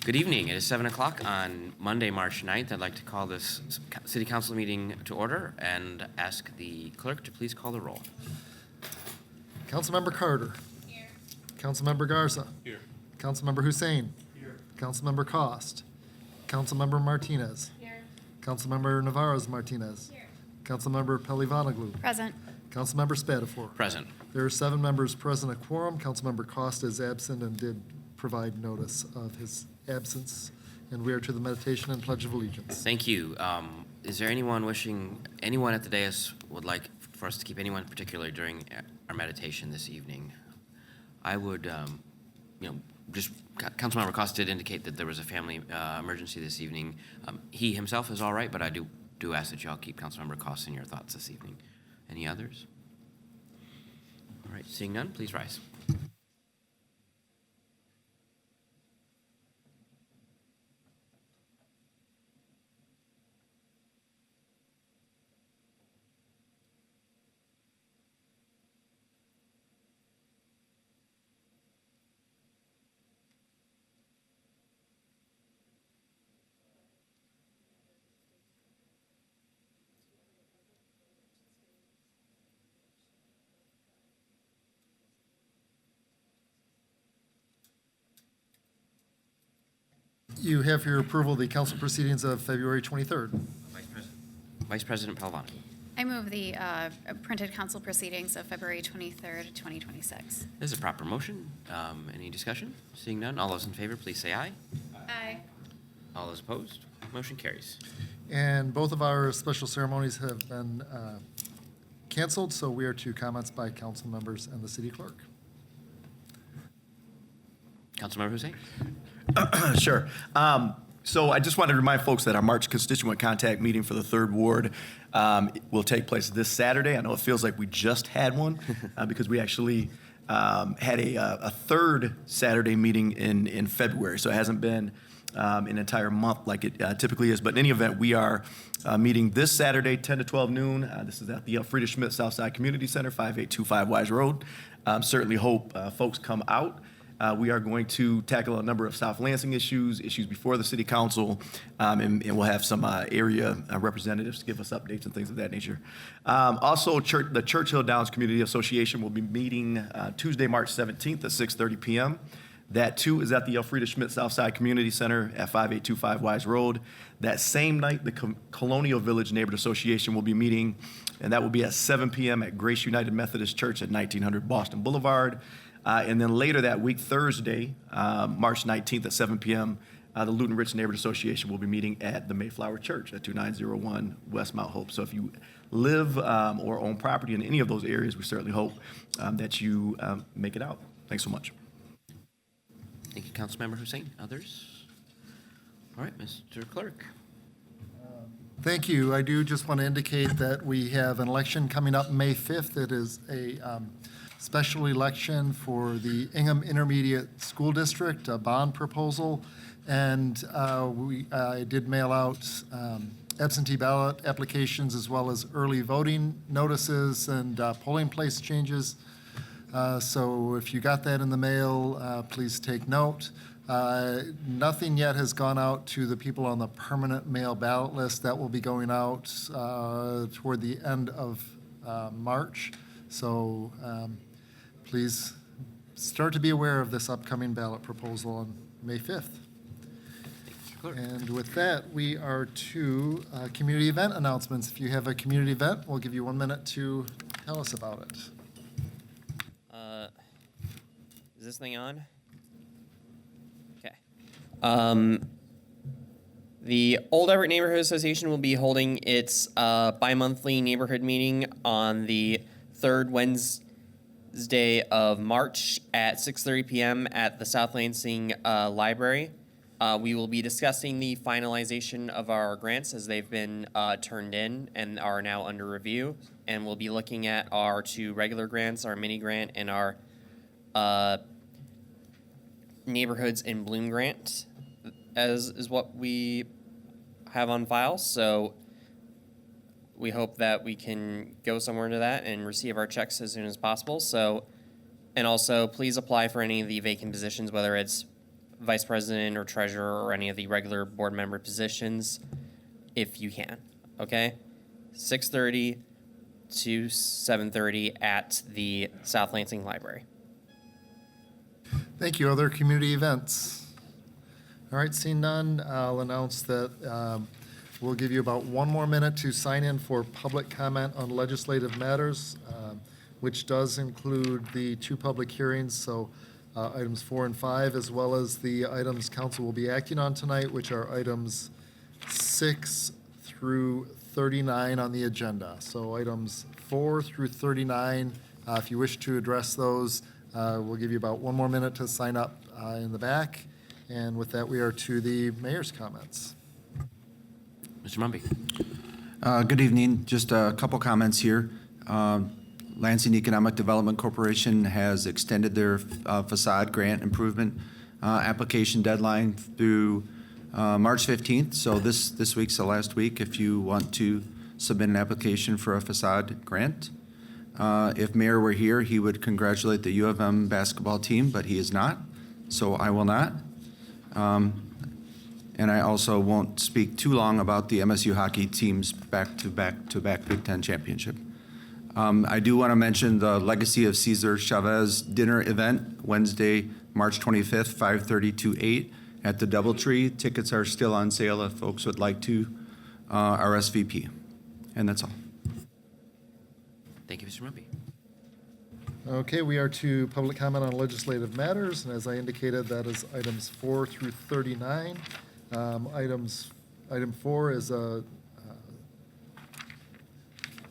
Good evening. It is 7 o'clock on Monday, March 9th. I'd like to call this City Council meeting to order and ask the clerk to please call the roll. Councilmember Carter. Here. Councilmember Garza. Here. Councilmember Hussein. Here. Councilmember Cost. Councilmember Martinez. Here. Councilmember Navarez Martinez. Here. Councilmember Pelivanoglu. Present. Councilmember Spatafor. Present. There are 7 members present at quorum. Councilmember Cost is absent and did provide notice of his absence. And we are to the meditation and pledge of allegiance. Thank you. Is there anyone at the dais would like for us to keep anyone particularly during our meditation this evening? I would, just Councilmember Cost did indicate that there was a family emergency this evening. He himself is all right, but I do ask that you all keep Councilmember Cost in your thoughts this evening. Any others? All right, seeing none, please rise. You have for your approval the council proceedings of February 23rd. Vice President Palvani. I move the printed council proceedings of February 23rd, 2026. This is a proper motion. Any discussion? Seeing none, all those in favor, please say aye. Aye. All those opposed, motion carries. And both of our special ceremonies have been canceled, so we are to comments by council members and the city clerk. Councilmember Hussein. Sure. So I just wanted to remind folks that our March constituent contact meeting for the 3rd Ward will take place this Saturday. I know it feels like we just had one because we actually had a 3rd Saturday meeting in February. So it hasn't been an entire month like it typically is. But in any event, we are meeting this Saturday, 10 to 12 noon. This is at the Frieda Schmidt Southside Community Center, 5825 Wise Road. Certainly hope folks come out. We are going to tackle a number of South Lansing issues before the city council, and we'll have some area representatives give us updates and things of that nature. Also, the Churchill Downs Community Association will be meeting Tuesday, March 17th at 6:30 p.m. That, too, is at the Frieda Schmidt Southside Community Center at 5825 Wise Road. That same night, the Colonial Village Neighborhood Association will be meeting, and that will be at 7 p.m. at Grace United Methodist Church at 1900 Boston Boulevard. And then later that week, Thursday, March 19th at 7 p.m., the Luton Ridge Neighborhood Association will be meeting at the Mayflower Church at 2901 West Mount Hope. So if you live or own property in any of those areas, we certainly hope that you make it out. Thanks so much. Thank you, Councilmember Hussein. Others? All right, Mr. Clerk. Thank you. I do just want to indicate that we have an election coming up May 5th. It is a special election for the Ingham Intermediate School District, a bond proposal. And I did mail out absentee ballot applications as well as early voting notices and polling place changes. So if you got that in the mail, please take note. Nothing yet has gone out to the people on the permanent mail ballot list. That will be going out toward the end of March. So please start to be aware of this upcoming ballot proposal on May 5th. And with that, we are to community event announcements. If you have a community event, we'll give you 1 minute to tell us about it. Is this thing on? Okay. The Old Everett Neighborhood Association will be holding its bi-monthly neighborhood meeting on the 3rd Wednesday of March at 6:30 p.m. at the South Lansing Library. We will be discussing the finalization of our grants as they've been turned in and are now under review. And we'll be looking at our 2 regular grants, our mini grant, and our Neighborhoods in Bloom grant as is what we have on file. So we hope that we can go somewhere to that and receive our checks as soon as possible. So, and also please apply for any of the vacant positions, whether it's vice president or treasurer or any of the regular board member positions if you can, okay? 6:30 to 7:30 at the South Lansing Library. Thank you. Other community events? All right, seeing none, I'll announce that we'll give you about 1 more minute to sign in for public comment on legislative matters, which does include the 2 public hearings, so items 4 and 5, as well as the items council will be acting on tonight, which are items 6 through 39 on the agenda. So items 4 through 39, if you wish to address those, we'll give you about 1 more minute to sign up in the back. And with that, we are to the mayor's comments. Mr. Mumby. Good evening. Just a couple comments here. Lansing Economic Development Corporation has extended their facade grant improvement application deadline through March 15th. So this week's the last week if you want to submit an application for a facade grant. If Mayor were here, he would congratulate the U of M basketball team, but he is not, so I will not. And I also won't speak too long about the MSU hockey team's back-to-back Big Ten championship. I do want to mention the Legacy of Cesar Chavez dinner event, Wednesday, March 25th, 5:30 to 8 at the Doubletree. Tickets are still on sale if folks would like to RSVP. And that's all. Thank you, Mr. Mumby. Okay, we are to public comment on legislative matters, and as I indicated, that is items 4 through 39. Item 4 is a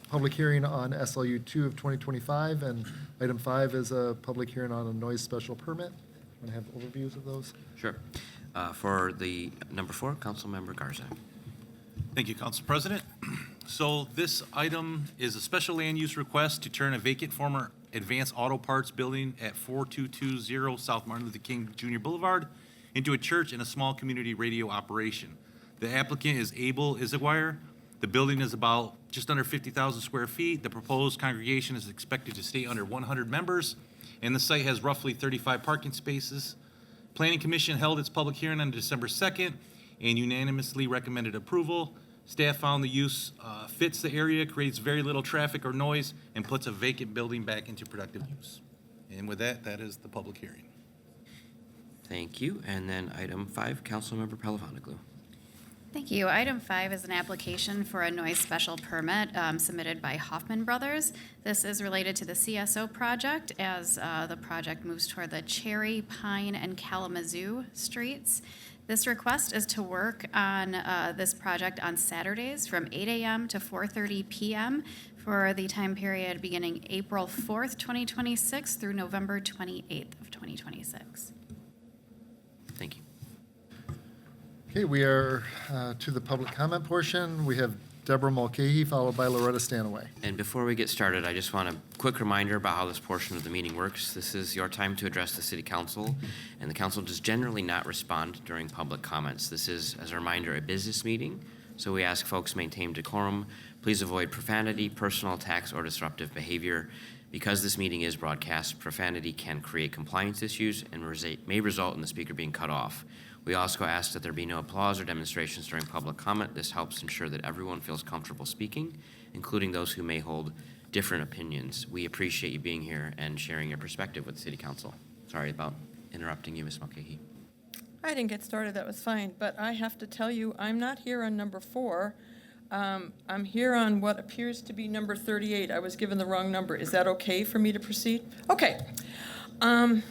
public hearing on SLU 2 of 2025, and item 5 is a public hearing on a noise special permit. Want to have overviews of those? Sure. For the number 4, Councilmember Garza. Thank you, Council President. So this item is a special land use request to turn a vacant former Advanced Auto Parts building at 4220 South Martin Luther King Jr. Boulevard into a church and a small community radio operation. The applicant is Abel Izaguirre. The building is about just under 50,000 square feet. The proposed congregation is expected to stay under 100 members, and the site has roughly 35 parking spaces. Planning Commission held its public hearing on December 2nd and unanimously recommended approval. Staff found the use fits the area, creates very little traffic or noise, and puts a vacant building back into productive use. And with that, that is the public hearing. Thank you. And then item 5, Councilmember Palavandoglu. Thank you. Item 5 is an application for a noise special permit submitted by Hoffman Brothers. This is related to the CSO project as the project moves toward the Cherry, Pine, and Kalamazoo streets. This request is to work on this project on Saturdays from 8 a.m. to 4:30 p.m. for the time period beginning April 4th, 2026 through November 28th of 2026. Thank you. Okay, we are to the public comment portion. We have Deborah Mulcahy, followed by Loretta Stanaway. And before we get started, I just want a quick reminder about how this portion of the meeting works. This is your time to address the city council, and the council does generally not respond during public comments. This is, as a reminder, a business meeting, so we ask folks maintain decorum. Please avoid profanity, personal attacks, or disruptive behavior. Because this meeting is broadcast, profanity can create compliance issues and may result in the speaker being cut off. We also ask that there be no applause or demonstrations during public comment. This helps ensure that everyone feels comfortable speaking, including those who may hold different opinions. We appreciate you being here and sharing your perspective with the City Council. Sorry about interrupting you, Ms. Mulcahy. I didn't get started, that was fine, but I have to tell you, I'm not here on number 4. I'm here on what appears to be number 38. I was given the wrong number. Is that okay for me to proceed? Okay. I'm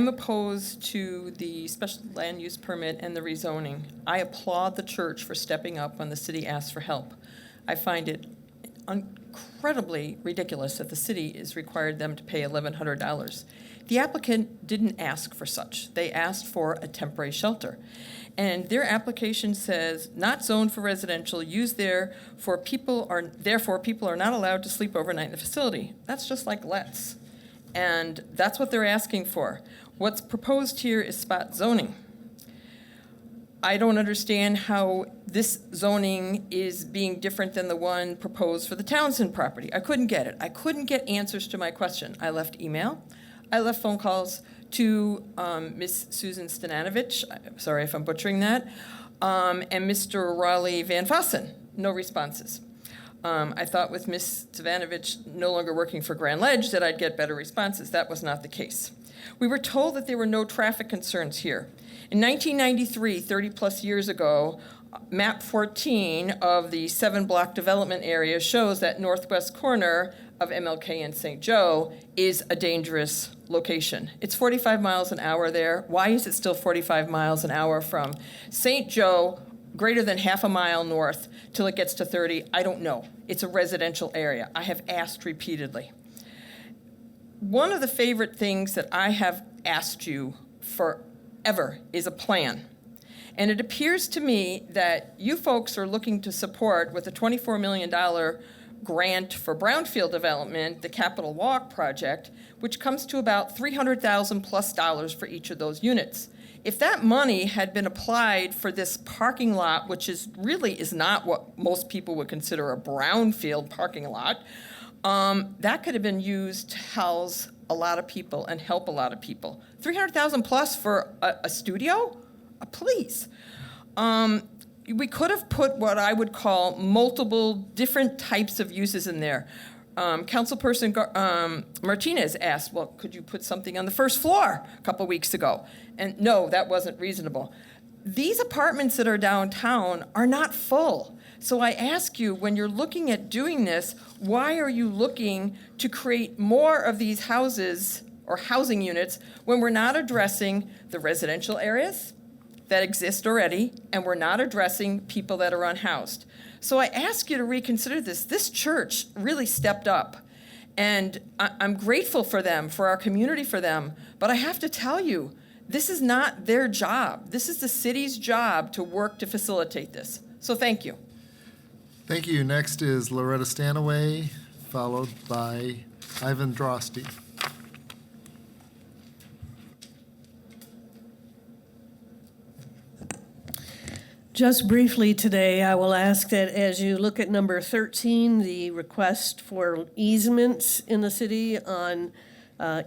opposed to the special land use permit and the rezoning. I applaud the church for stepping up when the city asks for help. I find it incredibly ridiculous that the city is required them to pay $1,100. The applicant didn't ask for such. They asked for a temporary shelter. And their application says, not zoned for residential, used therefore people are not allowed to sleep overnight in the facility. That's just like let's. And that's what they're asking for. What's proposed here is spot zoning. I don't understand how this zoning is being different than the one proposed for the Townsend property. I couldn't get it. I couldn't get answers to my question. I left email. I left phone calls to Ms. Susan Stananovich, sorry if I'm butchering that, and Mr. Raleigh Van Fossen. No responses. I thought with Ms. Stavanovich no longer working for Grand Ledge that I'd get better responses. That was not the case. We were told that there were no traffic concerns here. In 1993, 30-plus years ago, map 14 of the 7-block development area shows that northwest corner of MLK and St. Joe is a dangerous location. It's 45 miles an hour there. Why is it still 45 miles an hour from St. Joe, greater than half a mile north, till it gets to 30? I don't know. It's a residential area. I have asked repeatedly. One of the favorite things that I have asked you forever is a plan. And it appears to me that you folks are looking to support, with a $24 million grant for brownfield development, the Capitol Walk project, which comes to about $300,000 plus for each of those units. If that money had been applied for this parking lot, which really is not what most people would consider a brownfield parking lot, that could have been used to house a lot of people and help a lot of people. $300,000 plus for a studio? Please. We could have put what I would call multiple different types of uses in there. Councilperson Martinez asked, well, could you put something on the first floor a couple weeks ago? And no, that wasn't reasonable. These apartments that are downtown are not full. So I ask you, when you're looking at doing this, why are you looking to create more of these houses or housing units when we're not addressing the residential areas that exist already, and we're not addressing people that are unhoused? So I ask you to reconsider this. This church really stepped up, and I'm grateful for them, for our community, for them. But I have to tell you, this is not their job. This is the city's job to work to facilitate this. So thank you. Thank you. Next is Loretta Stanaway, followed by Ivan Drosty. Just briefly today, I will ask that as you look at number 13, the request for easements in the city on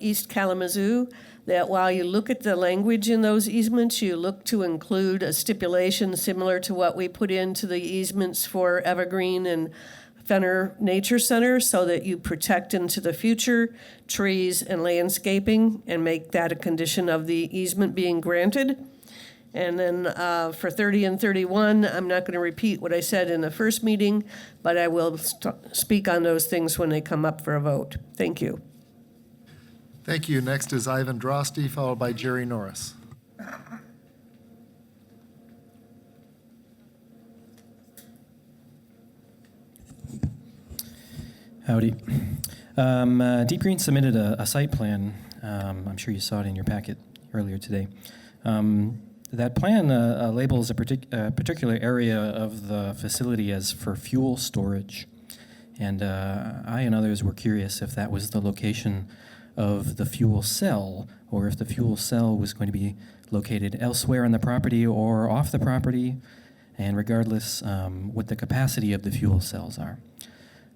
East Kalamazoo, that while you look at the language in those easements, you look to include a stipulation similar to what we put into the easements for Evergreen and Fenner Nature Center, so that you protect into the future trees and landscaping and make that a condition of the easement being granted. And then for 30 and 31, I'm not going to repeat what I said in the first meeting, but I will speak on those things when they come up for a vote. Thank you. Thank you. Next is Ivan Drosty, followed by Jerry Norris. Howdy. Deep Green submitted a site plan. I'm sure you saw it in your packet earlier today. That plan labels a particular area of the facility as for fuel storage. And I and others were curious if that was the location of the fuel cell, or if the fuel cell was going to be located elsewhere on the property or off the property, and regardless, what the capacity of the fuel cells are.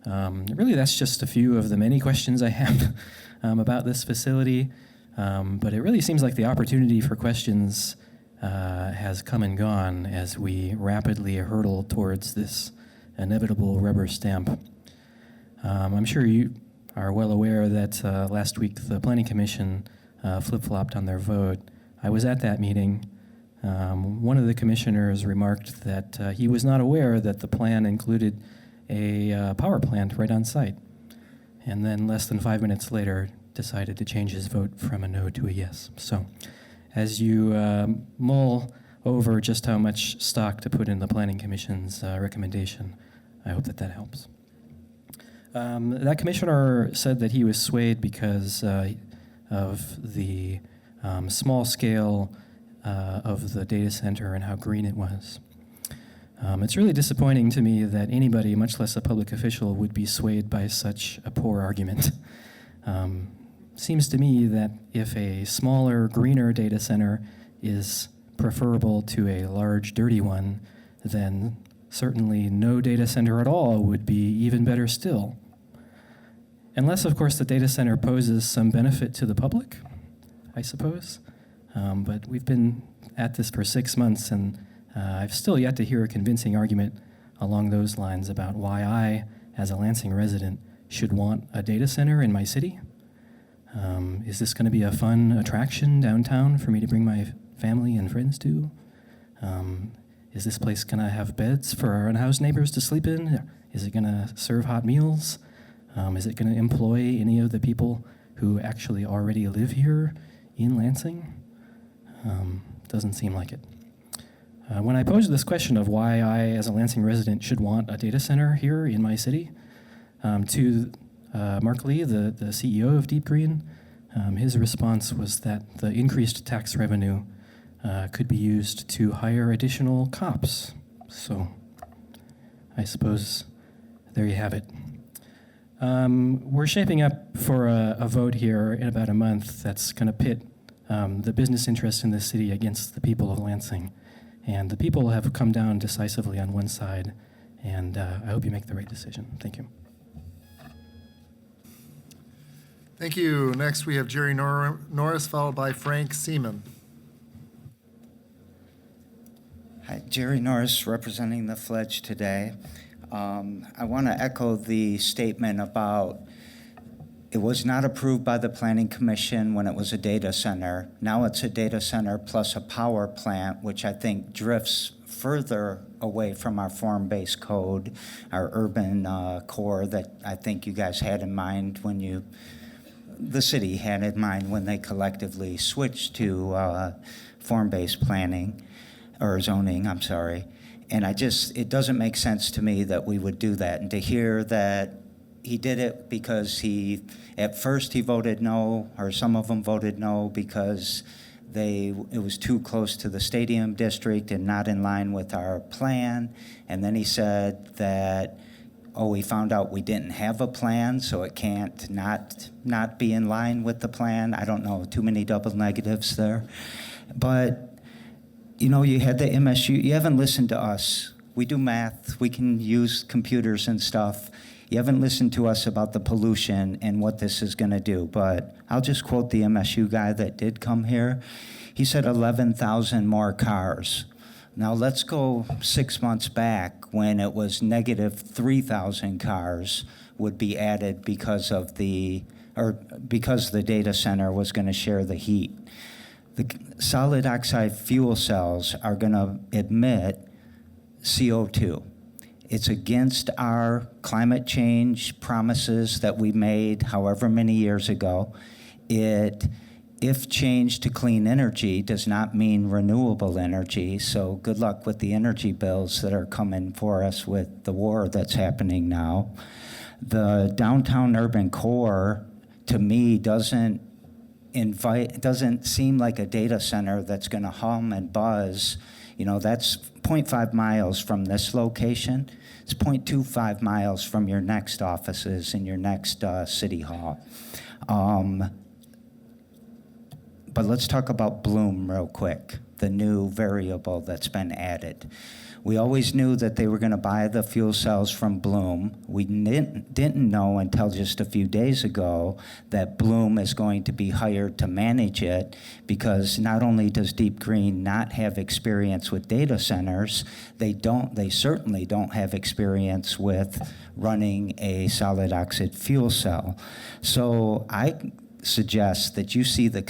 Really, that's just a few of the many questions I have about this facility, but it really seems like the opportunity for questions has come and gone as we rapidly hurtle towards this inevitable rubber stamp. I'm sure you are well aware that last week the Planning Commission flip-flopped on their vote. I was at that meeting. One of the commissioners remarked that he was not aware that the plan included a power plant right on site, and then less than 5 minutes later decided to change his vote from a no to a yes. So as you mull over just how much stock to put in the Planning Commission's recommendation, I hope that helps. That commissioner said that he was swayed because of the small scale of the data center and how green it was. It's really disappointing to me that anybody, much less a public official, would be swayed by such a poor argument. Seems to me that if a smaller, greener data center is preferable to a large, dirty one, then certainly no data center at all would be even better still. Unless, of course, the data center poses some benefit to the public. I suppose. But we've been at this for 6 months, and I've still yet to hear a convincing argument along those lines about why I, as a Lansing resident, should want a data center in my city. Is this going to be a fun attraction downtown for me to bring my family and friends to? Is this place going to have beds for our unhoused neighbors to sleep in? Is it going to serve hot meals? Is it going to employ any of the people who actually already live here in Lansing? Doesn't seem like it. When I posed this question of why I, as a Lansing resident, should want a data center here in my city, to Mark Lee, the CEO of Deep Green, his response was that the increased tax revenue could be used to hire additional cops. So I suppose there you have it. We're shaping up for a vote here in about a month that's going to pit the business interests in the city against the people of Lansing. And the people have come down decisively on one side, and I hope you make the right decision. Thank you. Thank you. Next, we have Jerry Norris, followed by Frank Seaman. Hi, Jerry Norris, representing the Fledge today. I want to echo the statement about it was not approved by the Planning Commission when it was a data center. Now it's a data center plus a power plant, which I think drifts further away from our form-based code, our urban core that I think you guys had in mind when the city had in mind when they collectively switched to form-based planning, or zoning, I'm sorry. And it doesn't make sense to me that we would do that. And to hear that he did it because at first he voted no, or some of them voted no because it was too close to the stadium district and not in line with our plan. And then he said that, we found out we didn't have a plan, so it can't not be in line with the plan. I don't know, too many double negatives there. But, you had the MSU. You haven't listened to us. We do math. We can use computers and stuff. You haven't listened to us about the pollution and what this is going to do. But I'll just quote the MSU guy that did come here. He said 11,000 more cars. Now let's go 6 months back when it was negative 3,000 cars would be added because the data center was going to share the heat. The solid oxide fuel cells are going to emit CO2. It's against our climate change promises that we made however many years ago. If changed to clean energy does not mean renewable energy, so good luck with the energy bills that are coming for us with the war that's happening now. The downtown urban core, to me, doesn't seem like a data center that's going to hum and buzz. That's 0.5 miles from this location. It's 0.25 miles from your next offices in your next city hall. But let's talk about Bloom real quick, the new variable that's been added. We always knew that they were going to buy the fuel cells from Bloom. We didn't know until just a few days ago that Bloom is going to be hired to manage it, because not only does Deep Green not have experience with data centers, they certainly don't have experience with running a solid oxide fuel cell. So I suggest that you see the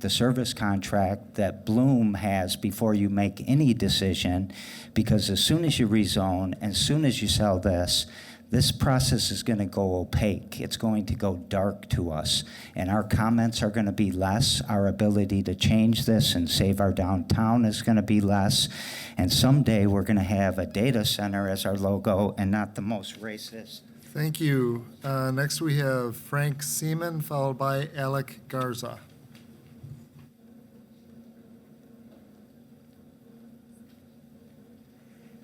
service contract that Bloom has before you make any decision, because as soon as you rezone, as soon as you sell this process is going to go opaque. It's going to go dark to us, and our comments are going to be less. Our ability to change this and save our downtown is going to be less, and someday we're going to have a data center as our logo and not the most racist. Thank you. Next, we have Frank Seaman, followed by Alec Garza.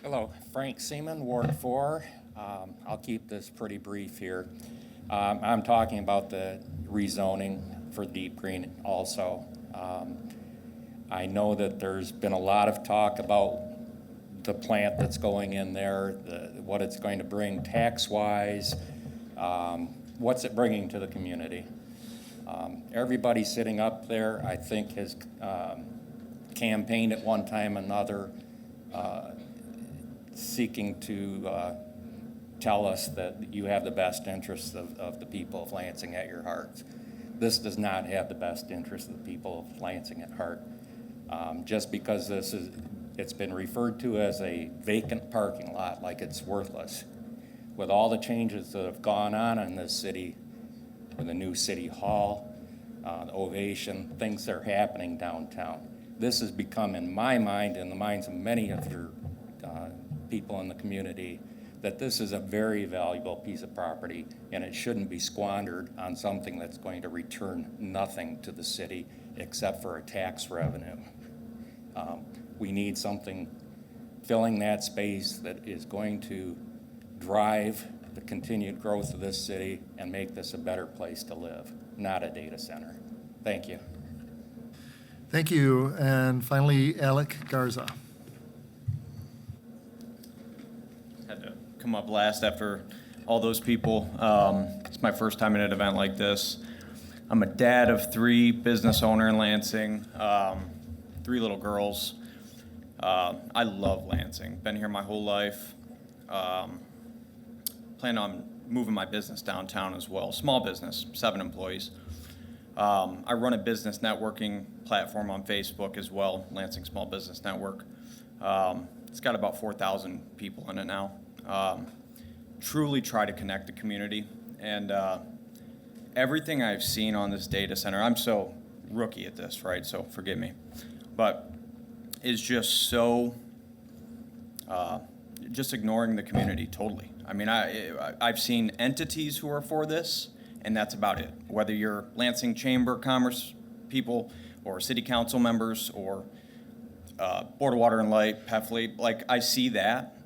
Hello, Frank Seaman, Ward 4. I'll keep this pretty brief here. I'm talking about the rezoning for Deep Green also. I know that there's been a lot of talk about the plant that's going in there, what it's going to bring tax-wise, what's it bringing to the community. Everybody sitting up there, I think, has campaigned at one time or another, seeking to tell us that you have the best interests of the people of Lansing at your hearts. This does not have the best interests of the people of Lansing at heart. Just because it's been referred to as a vacant parking lot, like it's worthless. With all the changes that have gone on in this city, with the new city hall, the ovation, things that are happening downtown, this has become, in my mind, in the minds of many of your people in the community, that this is a very valuable piece of property, and it shouldn't be squandered on something that's going to return nothing to the city except for a tax revenue. We need something filling that space that is going to drive the continued growth of this city and make this a better place to live, not a data center. Thank you. Thank you. And finally, Alec Garza. Had to come up last after all those people. It's my first time at an event like this. I'm a dad of 3, business owner in Lansing, 3 little girls. I love Lansing. Been here my whole life. Plan on moving my business downtown as well. Small business, 7 employees. I run a business networking platform on Facebook as well, Lansing Small Business Network. It's got about 4,000 people in it now. Truly try to connect the community. And everything I've seen on this data center, I'm so rookie at this, right? So forgive me. But is just so, just ignoring the community totally. I mean, I've seen entities who are for this, and that's about it. Whether you're Lansing Chamber of Commerce people, or city council members, or Board of Water and Light, PEFLI, like I see that.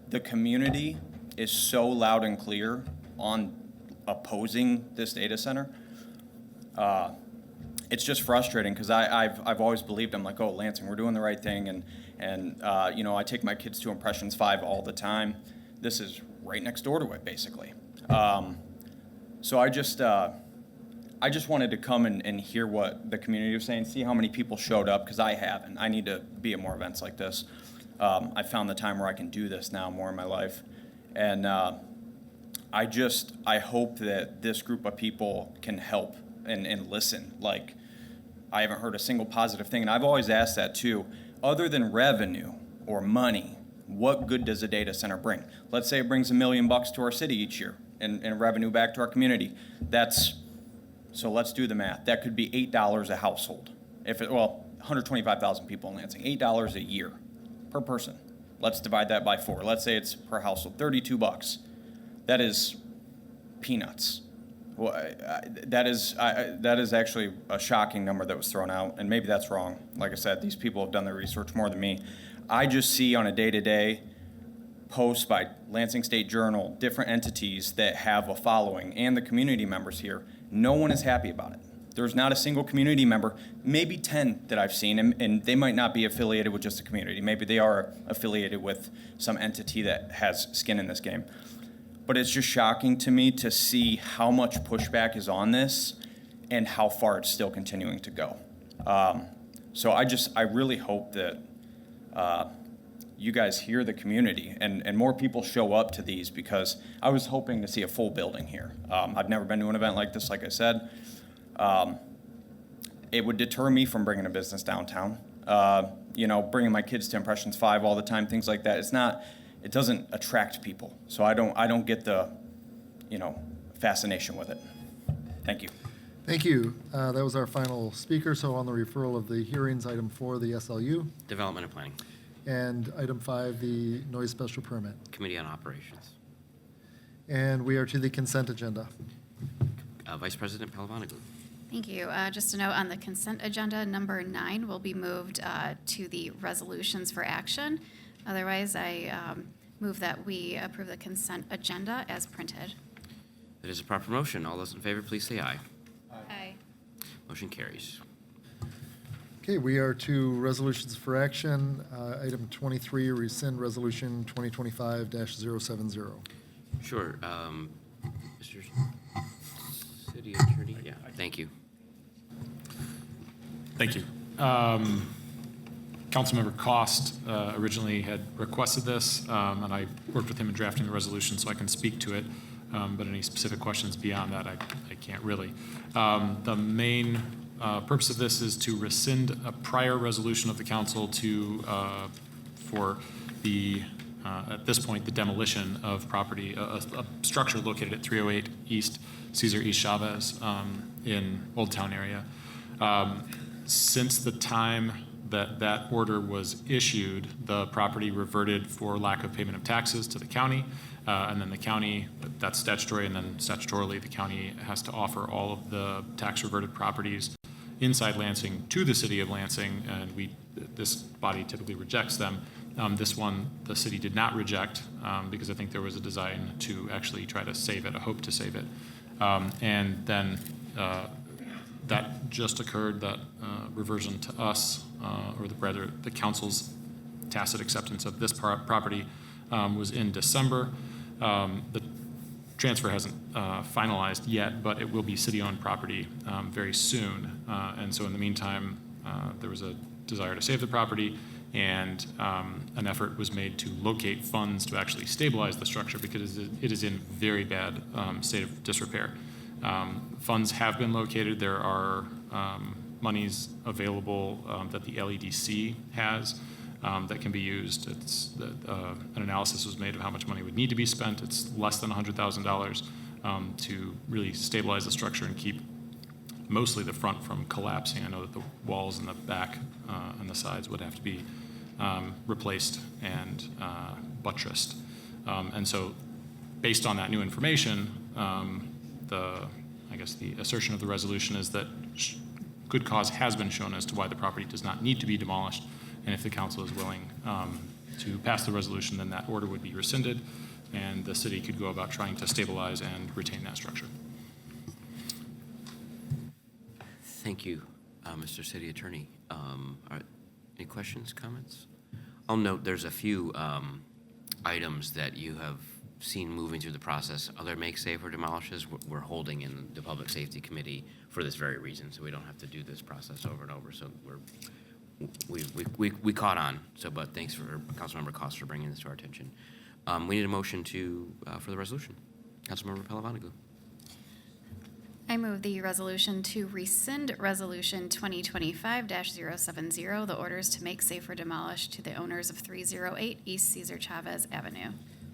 The community is so loud and clear on opposing this data center. It's just frustrating because I've always believed, I'm like, oh, Lansing, we're doing the right thing, and you know, I take my kids to Impressions 5 all the time. This is right next door to it, basically. So I just wanted to come and hear what the community was saying, see how many people showed up, because I haven't. I need to be at more events like this. I found the time where I can do this now more in my life. And I hope that this group of people can help and listen. Like, I haven't heard a single positive thing, and I've always asked that too. Other than revenue or money, what good does a data center bring? Let's say it brings $1 million to our city each year in revenue back to our community. So let's do the math. That could be $8 a household. 125,000 people in Lansing, $8 a year per person. Let's divide that by 4. Let's say it's per household, $32. That is peanuts. Well, that is actually a shocking number that was thrown out, and maybe that's wrong. Like I said, these people have done their research more than me. I just see on a day-to-day posts by Lansing State Journal, different entities that have a following, and the community members here. No one is happy about it. There's not a single community member, maybe 10 that I've seen, and they might not be affiliated with just the community. Maybe they are affiliated with some entity that has skin in this game. But it's just shocking to me to see how much pushback is on this and how far it's still continuing to go. So I really hope that you guys hear the community and more people show up to these, because I was hoping to see a full building here. I've never been to an event like this, like I said. It would deter me from bringing a business downtown. Bringing my kids to Impressions 5 all the time, things like that. It doesn't attract people. So I don't get the, fascination with it. Thank you. Thank you. That was our final speaker. So on the referral of the hearings, item 4, the SLU, Development and Planning, and item 5, the noise special permit. Committee on Operations. And we are to the consent agenda. Vice President Palavanaglou. Thank you. Just a note on the consent agenda, number 9 will be moved to the resolutions for action. Otherwise, I move that we approve the consent agenda as printed. That is a proper motion. All those in favor, please say aye. Aye. Motion carries. Okay, we are to resolutions for action. Item 23, rescind resolution 2025-070. Sure. Mr. City Attorney, yeah. Thank you. Thank you. Councilmember Cost originally had requested this, and I worked with him in drafting the resolution, so I can speak to it. But any specific questions beyond that, I can't really. The main purpose of this is to rescind a prior resolution of the council for the, at this point, the demolition of property, a structure located at 308 East Cesar East Chavez in Old Town area. Since the time that order was issued, the property reverted for lack of payment of taxes to the county. And then the county, that's statutory, and then statutorily, the county has to offer all of the tax reverted properties inside Lansing to the city of Lansing, and this body typically rejects them. This one, the city did not reject because I think there was a design to actually try to save it, a hope to save it. And then that just occurred, that reversion to us, or rather the council's tacit acceptance of this property was in December. The transfer hasn't finalized yet, but it will be city-owned property very soon. And so in the meantime, there was a desire to save the property, and an effort was made to locate funds to actually stabilize the structure because it is in very bad state of disrepair. Funds have been located. There are monies available that the LEDC has that can be used. An analysis was made of how much money would need to be spent. It's less than $100,000 to really stabilize the structure and keep mostly the front from collapsing. I know that the walls in the back and the sides would have to be replaced and buttressed. And so based on that new information, I guess the assertion of the resolution is that good cause has been shown as to why the property does not need to be demolished. And if the council is willing to pass the resolution, then that order would be rescinded and the city could go about trying to stabilize and retain that structure. Thank you, Mr. City Attorney. Any questions, comments? I'll note there's a few items that you have seen moving through the process. Other make safe or demolishes we're holding in the Public Safety Committee for this very reason, so we don't have to do this process over and over. So we caught on. So, but thanks for Councilmember Cost for bringing this to our attention. We need a motion for the resolution. Councilmember Palavanagu. I move the resolution to rescind Resolution 2025-070, the orders to make safe or demolish to the owners of 308 East Cesar Chavez Avenue.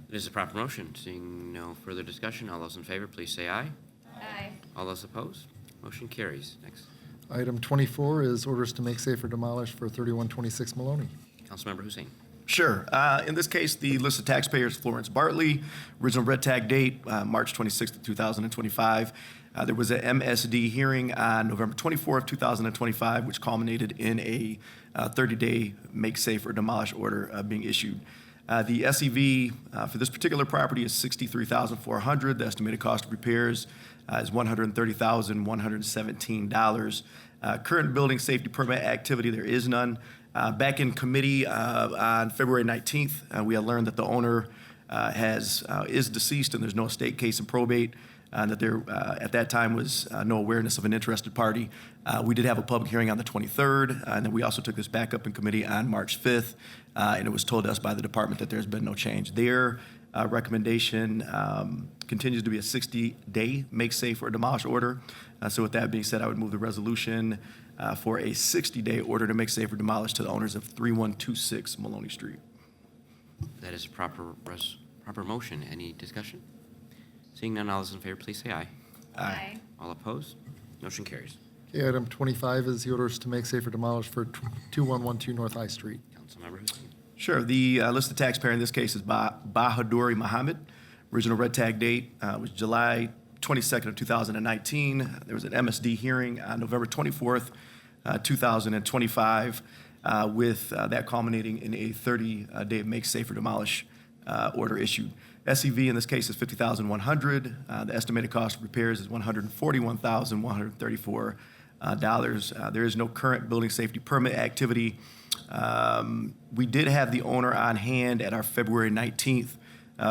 It is a proper motion. Seeing no further discussion, all those in favor, please say aye. Aye. All those opposed? Motion carries. Next. Item 24 is orders to make safe or demolish for 3126 Maloney. Councilmember Hussein. Sure. In this case, the list of taxpayers, Florence Bartley, original red tag date, March 26th, 2025. There was an MSD hearing on November 24th, 2025, which culminated in a 30-day make safe or demolish order being issued. The SEV for this particular property is $63,400. The estimated cost of repairs is $130,117. Current building safety permit activity, there is none. Back in committee on February 19th, we had learned that the owner is deceased and there's no estate case in probate, and that there at that time was no awareness of an interested party. We did have a public hearing on the 23rd, and then we also took this back up in committee on March 5th, and it was told us by the department that there's been no change. Their recommendation continues to be a 60-day make safe or demolish order. So with that being said, I would move the resolution for a 60-day order to make safe or demolish to the owners of 3126 Maloney Street. That is a proper motion. Any discussion? Seeing none, all those in favor, please say aye. Aye. All opposed? Motion carries. Okay, item 25 is the orders to make safe or demolish for 2112 North High Street. Councilmember Hussein. Sure. The listed taxpayer in this case is Bahaduri Muhammad. Original red tag date was July 22nd of 2019. There was an MSD hearing on November 24th, 2025, with that culminating in a 30-day make safe or demolish order issued. SEV in this case is $50,100. The estimated cost of repairs is $141,134. There is no current building safety permit activity. We did have the owner on hand at our February 19th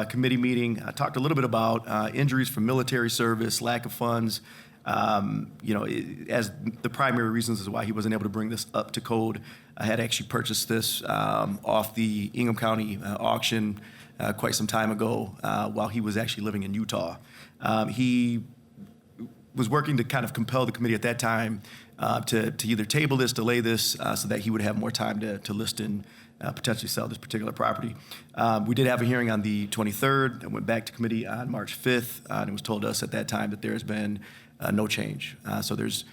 committee meeting. I talked a little bit about injuries from military service, lack of funds, as the primary reasons as why he wasn't able to bring this up to code, I had actually purchased this off the Ingham County auction quite some time ago while he was actually living in Utah. He was working to kind of compel the committee at that time to either table this, delay this, so that he would have more time to list and potentially sell this particular property. We did have a hearing on the 23rd. and went back to committee on March 5th, and it was told us at that time that there has been no change. So there's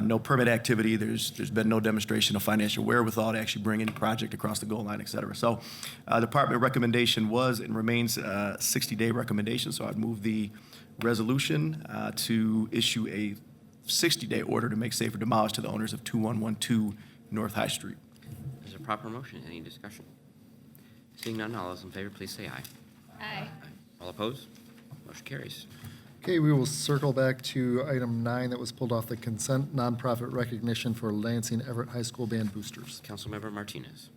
no permit activity. There's been no demonstration of financial wherewithal to actually bring any project across the goal line, et cetera. So the department recommendation was and remains a 60-day recommendation. So I'd move the resolution to issue a 60-day order to make safe or demolish to the owners of 2112 North High Street. There's a proper motion. Any discussion? Seeing none, all those in favor, please say aye. Aye. All opposed? Motion carries. Okay, we will circle back to item 9 that was pulled off the consent, nonprofit recognition for Lansing Everett High School Band Boosters. Councilmember Martinez.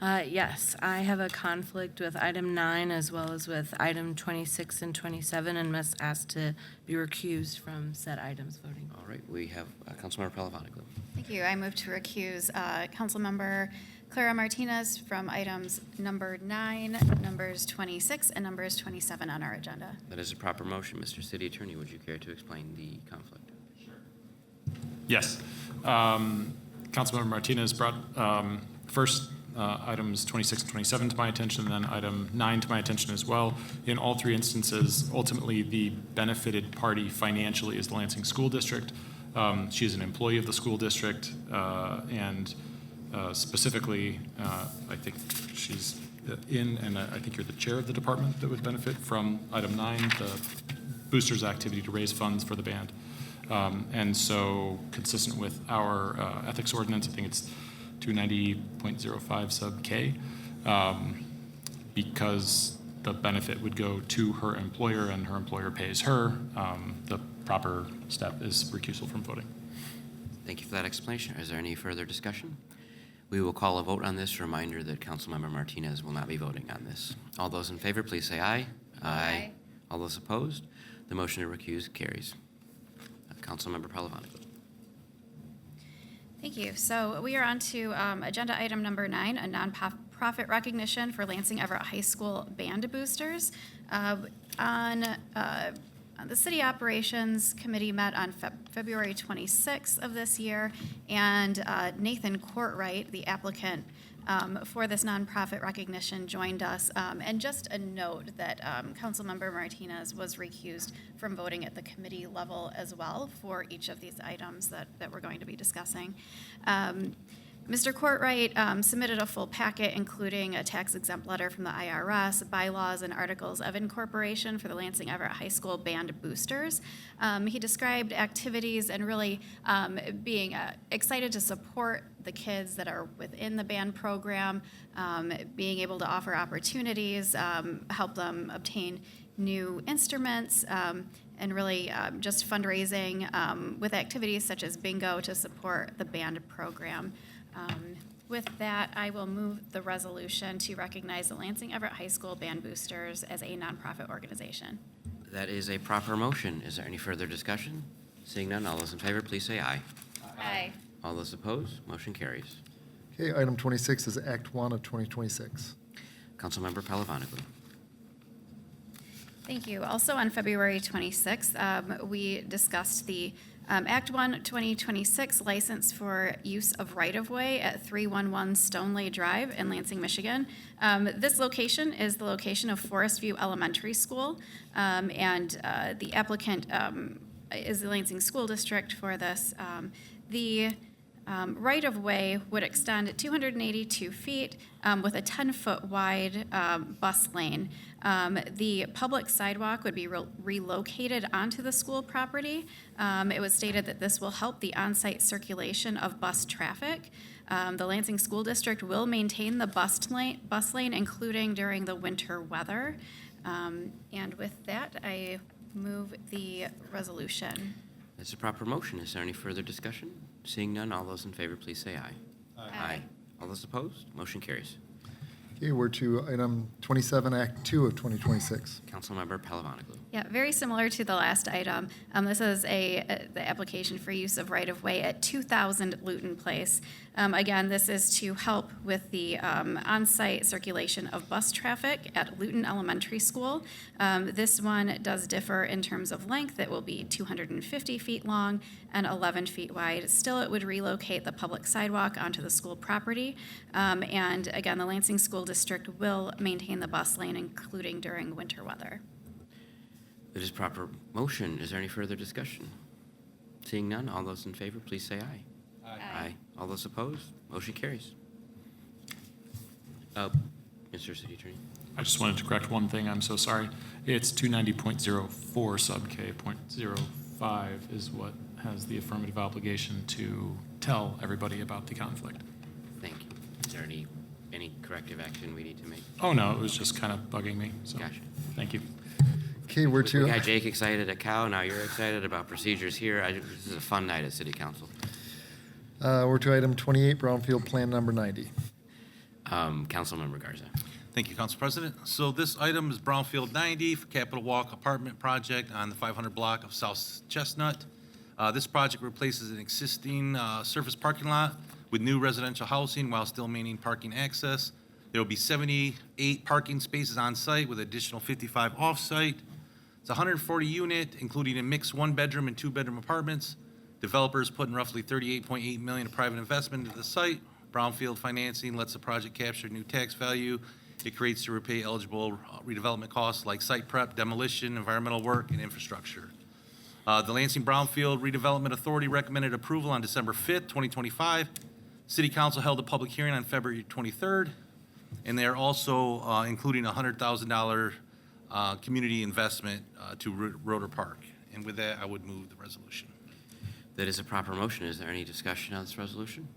Yes, I have a conflict with item 9 as well as with item 26 and 27 and must ask to be recused from said items voting. All right, we have Councilmember Palavaglu. Thank you. I move to recuse Councilmember Clara Martinez from items number 9, numbers 26, and numbers 27 on our agenda. That is a proper motion. Mr. City Attorney, would you care to explain the conflict? Yes. Councilmember Martinez brought first items 26 and 27 to my attention, and then item 9 to my attention as well. In all three instances, ultimately, the benefited party financially is the Lansing School District. She is an employee of the school district, and specifically, I think she's and I think you're the chair of the department that would benefit from item 9, the boosters activity to raise funds for the band. And so consistent with our ethics ordinance, I think it's 290.05 sub K, because the benefit would go to her employer and her employer pays her, the proper step is recusal from voting. Thank you for that explanation. Is there any further discussion? We will call a vote on this. Reminder that Councilmember Martinez will not be voting on this. All those in favor, please say aye. Aye. All those opposed? The motion to recuse carries. Councilmember Palavaglu. Thank you. So we are on to agenda item number 9, a nonprofit recognition for Lansing Everett High School Band Boosters. The City Operations Committee met on February 26th of this year, and Nathan Courtwright, the applicant for this nonprofit recognition, joined us. And just a note that Councilmember Martinez was recused from voting at the committee level as well for each of these items that we're going to be discussing. Mr. Courtwright submitted a full packet, including a tax-exempt letter from the IRS, bylaws, and articles of incorporation for the Lansing Everett High School Band Boosters. He described activities and really being excited to support the kids that are within the band program, being able to offer opportunities, help them obtain new instruments, and really just fundraising with activities such as bingo to support the band program. With that, I will move the resolution to recognize the Lansing Everett High School Band Boosters as a nonprofit organization. That is a proper motion. Is there any further discussion? Seeing none, all those in favor, please say aye. Aye. All those opposed, motion carries. Okay, item 26 is Act 1 of 2026. Councilmember Palavaglu. Thank you. Also on February 26th, we discussed the Act 1 2026 license for use of right-of-way at 311 Stoneley Drive in Lansing, Michigan. This location is the location of Forest View Elementary School, and the applicant is the Lansing School District for this. The right-of-way would extend at 282 feet with a 10-foot wide bus lane. The public sidewalk would be relocated onto the school property. It was stated that this will help the on-site circulation of bus traffic. The Lansing School District will maintain the bus lane, including during the winter weather. And with that, I move the resolution. That's a proper motion. Is there any further discussion? Seeing none, all those in favor, please say aye. Aye. All those opposed, motion carries. Okay, we're to item 27, Act 2 of 2026. Councilmember Palavaglu. Yeah, very similar to the last item. This is the application for use of right-of-way at 2000 Luton Place. Again, this is to help with the on-site circulation of bus traffic at Luton Elementary School. This one does differ in terms of length. It will be 250 feet long and 11 feet wide. Still, it would relocate the public sidewalk onto the school property. And again, the Lansing School District will maintain the bus lane, including during winter weather. It is proper motion. Is there any further discussion? Seeing none, all those in favor, please say aye. Aye. All those opposed, motion carries. Mr. City Attorney. I just wanted to correct one thing. I'm so sorry. It's 290.04 sub K .05 is what has the affirmative obligation to tell everybody about the conflict. Thank you. Is there any corrective action we need to make? Oh, no, it was just kind of bugging me. So, Gotcha. Thank you. Okay, we're We to, got Jake excited at Cow, now you're excited about procedures here. This is a fun night at City Council. we're to item 28, Brownfield Plan number 90. Councilmember Garza. Thank you, Council President. So this item is Brownfield 90 for Capitol Walk Apartment Project on the 500 block of South Chestnut. This project replaces an existing surface parking lot with new residential housing while still maintaining parking access. There will be 78 parking spaces on site with additional 55 off-site. It's 140 unit, including a mixed one-bedroom and two-bedroom apartments. Developers put in roughly $38.8 million of private investment into the site. Brownfield financing lets the project capture new tax value. It creates to repay eligible redevelopment costs like site prep, demolition, environmental work, and infrastructure. The Lansing Brownfield Redevelopment Authority recommended approval on December 5th, 2025. City Council held a public hearing on February 23rd, and they are also including a $100,000 community investment to Roeder Park. And with that, I would move the resolution. That is a proper motion. Is there any discussion on this resolution?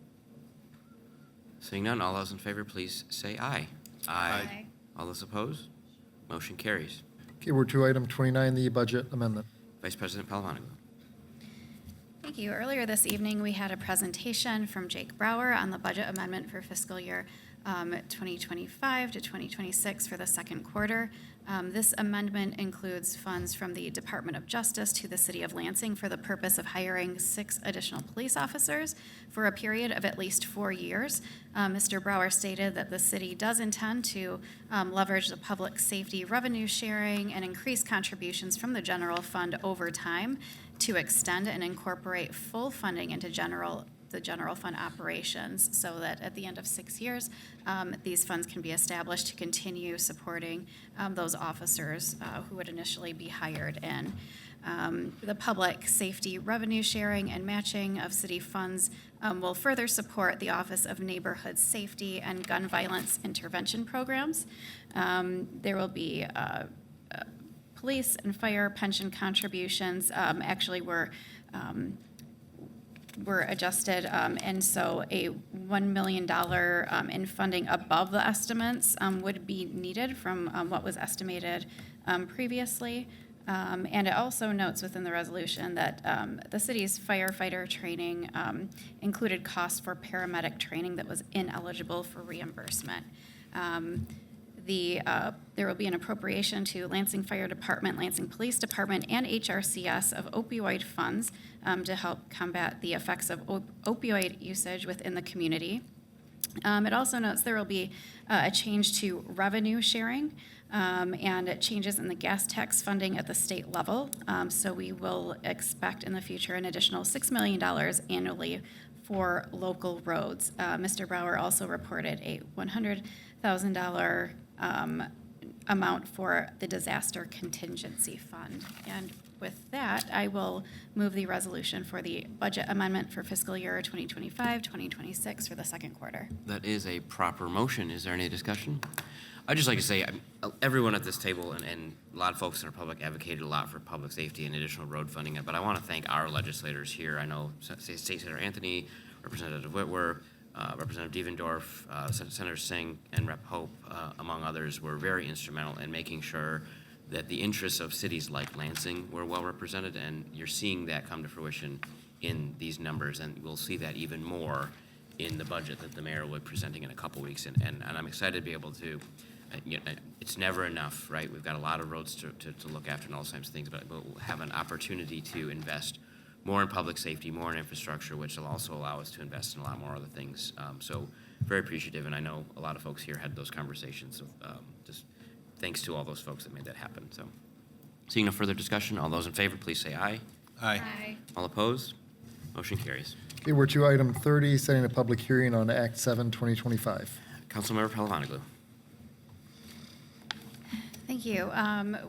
Seeing none, all those in favor, please say aye. Aye. All those opposed? Motion carries. Okay, we're to item 29, the budget amendment. Vice President Palavaglu. Thank you. Earlier this evening, we had a presentation from Jake Brower on the budget amendment for fiscal year 2025 to 2026 for the second quarter. This amendment includes funds from the Department of Justice to the City of Lansing for the purpose of hiring 6 additional police officers for a period of at least 4 years. Mr. Brower stated that the city does intend to leverage the public safety revenue sharing and increase contributions from the general fund over time to extend and incorporate full funding into the general fund operations, so that at the end of 6 years, these funds can be established to continue supporting those officers who would initially be hired in. The public safety revenue sharing and matching of city funds will further support the Office of Neighborhood Safety and Gun Violence Intervention Programs. There will be police and fire pension contributions actually were adjusted, and so a $1 million in funding above the estimates would be needed from what was estimated previously. And it also notes within the resolution that the city's firefighter training included costs for paramedic training that was ineligible for reimbursement. There will be an appropriation to Lansing Fire Department, Lansing Police Department, and HRCS of opioid funds to help combat the effects of opioid usage within the community. It also notes there will be a change to revenue sharing and changes in the gas tax funding at the state level. So we will expect in the future an additional $6 million annually for local roads. Mr. Brower also reported a $100,000 amount for the disaster contingency fund. And with that, I will move the resolution for the budget amendment for fiscal year 2025-2026 for the second quarter. That is a proper motion. Is there any discussion? I'd just like to say, everyone at this table and a lot of folks in our public advocated a lot for public safety and additional road funding, but I want to thank our legislators here. I know State Senator Anthony, Representative Whitwer, Representative Devendorf, Senator Singh, and Rep. Hope, among others, were very instrumental in making sure that the interests of cities like Lansing were well represented, and you're seeing that come to fruition in these numbers, and we'll see that even more in the budget that the mayor will be presenting in a couple weeks, and I'm excited to be able to, it's never enough, right? We've got a lot of roads to look after and all kinds of things, but we'll have an opportunity to invest more in public safety, more in infrastructure, which will also allow us to invest in a lot more other things. So very appreciative, and I know a lot of folks here had those conversations. So just thanks to all those folks that made that happen. So seeing no further discussion, all those in favor, please say aye. Aye. Aye. All opposed? Motion carries. Okay, we're to item 30, setting a public hearing on Act 7, 2025. Councilmember Palavaglu. Thank you.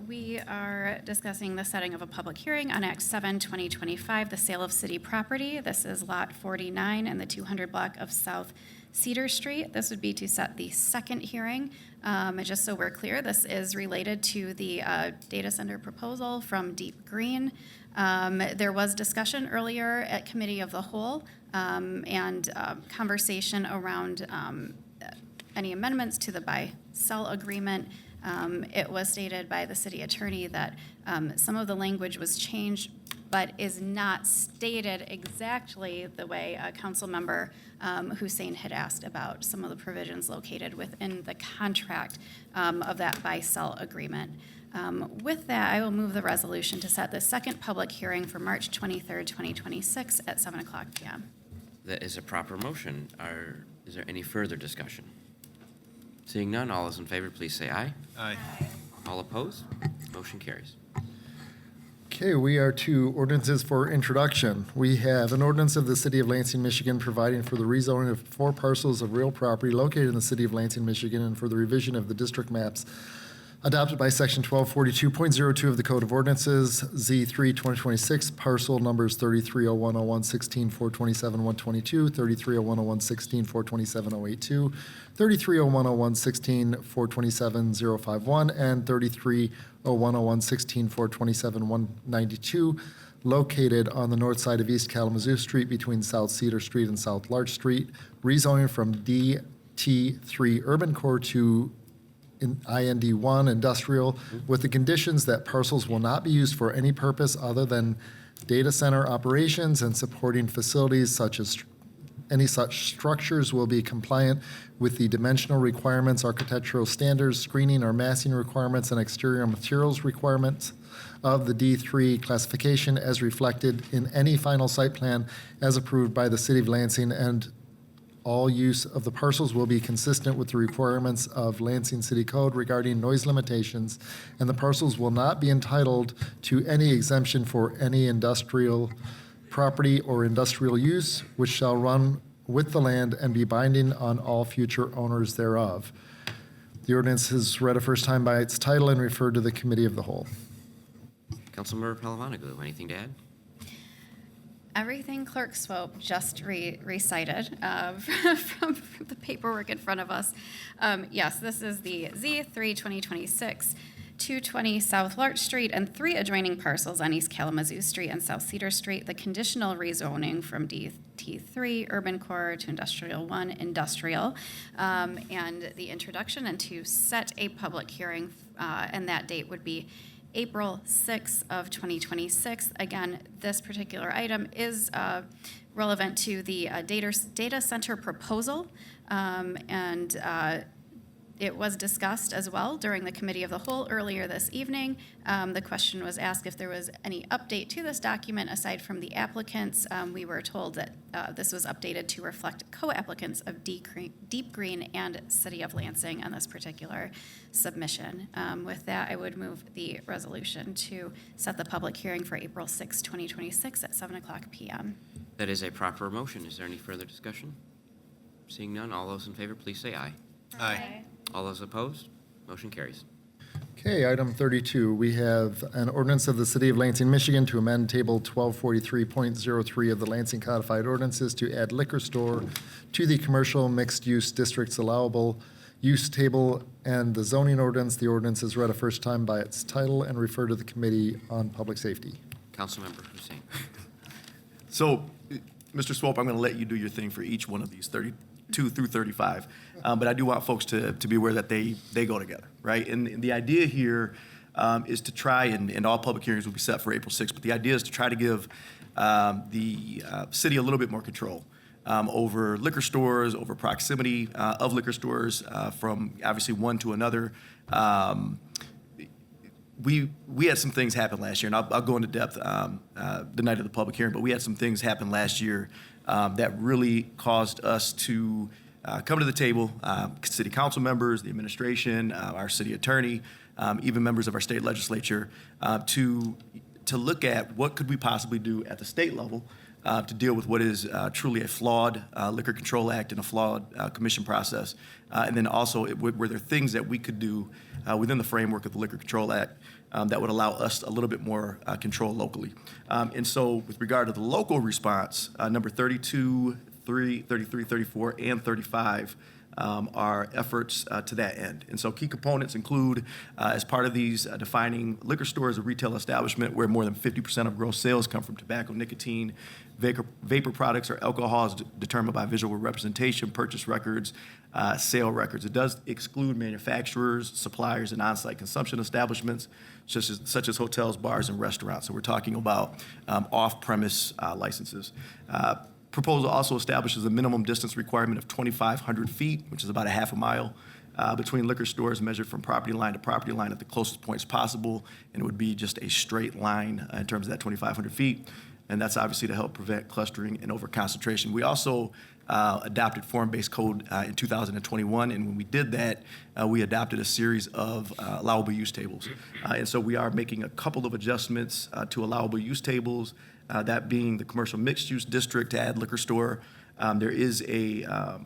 We are discussing the setting of a public hearing on Act 7, 2025, the sale of city property. This is Lot 49 and the 200 block of South Cedar Street. This would be to set the second hearing. And just so we're clear, this is related to the data center proposal from Deep Green. There was discussion earlier at Committee of the Whole and conversation around any amendments to the buy-sell agreement. It was stated by the city attorney that some of the language was changed, but is not stated exactly the way Councilmember Hussein had asked about some of the provisions located within the contract of that buy-sell agreement. With that, I will move the resolution to set the second public hearing for March 23rd, 2026 at 7 o'clock p.m. That is a proper motion. Is there any further discussion? Seeing none, all those in favor, please say aye. Aye. All opposed? Motion carries. Okay, we are to ordinances for introduction. We have an ordinance of the City of Lansing, Michigan, providing for the rezoning of 4 parcels of real property located in the City of Lansing, Michigan, and for the revision of the district maps adopted by Section 1242.02 of the Code of Ordinances, Z3 2026, parcel numbers 33010116 427 122, 33010116 427 082, 33010116 427 051, and 33010116 427 192, located on the north side of East Kalamazoo Street between South Cedar Street and South Larch Street, rezoning from DT3 Urban Core to in IND1 industrial, with the conditions that parcels will not be used for any purpose other than data center operations and supporting facilities, such as any such structures will be compliant with the dimensional requirements, architectural standards, screening or massing requirements, and exterior materials requirements of the D3 classification as reflected in any final site plan as approved by the City of Lansing, and all use of the parcels will be consistent with the requirements of Lansing City Code regarding noise limitations, and the parcels will not be entitled to any exemption for any industrial property or industrial use, which shall run with the land and be binding on all future owners thereof. The ordinance is read a first time by its title and referred to the Committee of the Whole. Councilmember Palavaglu, anything to add? Everything Clerk Swope just recited from the paperwork in front of us. Yes, this is the Z3 2026, 220 South Larch Street, and 3 adjoining parcels on East Kalamazoo Street and South Cedar Street. The conditional rezoning from DT3 Urban Core to Industrial 1 Industrial, and the introduction, and to set a public hearing, and that date would be April 6th of 2026. Again, this particular item is relevant to the data center proposal, and it was discussed as well during the Committee of the Whole earlier this evening. The question was asked if there was any update to this document aside from the applicants. We were told that this was updated to reflect co-applicants of Deep Green and City of Lansing on this particular submission. With that, I would move the resolution to set the public hearing for April 6, 2026 at 7 o'clock p.m. That is a proper motion. Is there any further discussion? Seeing none, all those in favor, please say aye. Aye. All those opposed? Motion carries. Okay, item 32, we have an ordinance of the City of Lansing, Michigan to amend Table 1243.03 of the Lansing Codified Ordinances to add liquor store to the commercial mixed-use district's allowable use table and the zoning ordinance. The ordinance is read a first time by its title and referred to the Committee on Public Safety. Councilmember Hussein. So, Mr. Swope, I'm going to let you do your thing for each one of these 32 through 35. But I do want folks to be aware that they go together, right? And the idea here is to try, and all public hearings will be set for April 6th, but the idea is to try to give the city a little bit more control over liquor stores, over proximity of liquor stores from obviously one to another. We had some things happen last year, and I'll go into depth the night of the public hearing, but we had some things happen last year that really caused us to come to the table, city council members, the administration, our city attorney, even members of our state legislature, to look at what could we possibly do at the state level to deal with what is truly a flawed Liquor Control Act and a flawed commission process. And then also, were there things that we could do within the framework of the Liquor Control Act that would allow us a little bit more control locally? And so with regard to the local response, number 32, 33, 34, and 35 are efforts to that end. And so key components include, as part of these, defining liquor store as a retail establishment where more than 50% of gross sales come from tobacco, nicotine, vapor products, or alcohol is determined by visual representation, purchase records, sale records. It does exclude manufacturers, suppliers, and on-site consumption establishments, such as hotels, bars, and restaurants. So we're talking about off-premise licenses. Proposal also establishes a minimum distance requirement of 2,500 feet, which is about a half a mile, between liquor stores measured from property line to property line at the closest points possible, and it would be just a straight line in terms of that 2,500 feet, and that's obviously to help prevent clustering and overconcentration. We also adopted form-based code in 2021, and when we did that, we adopted a series of allowable use tables. And so we are making a couple of adjustments to allowable use tables, that being the commercial mixed-use district to add liquor store. There is a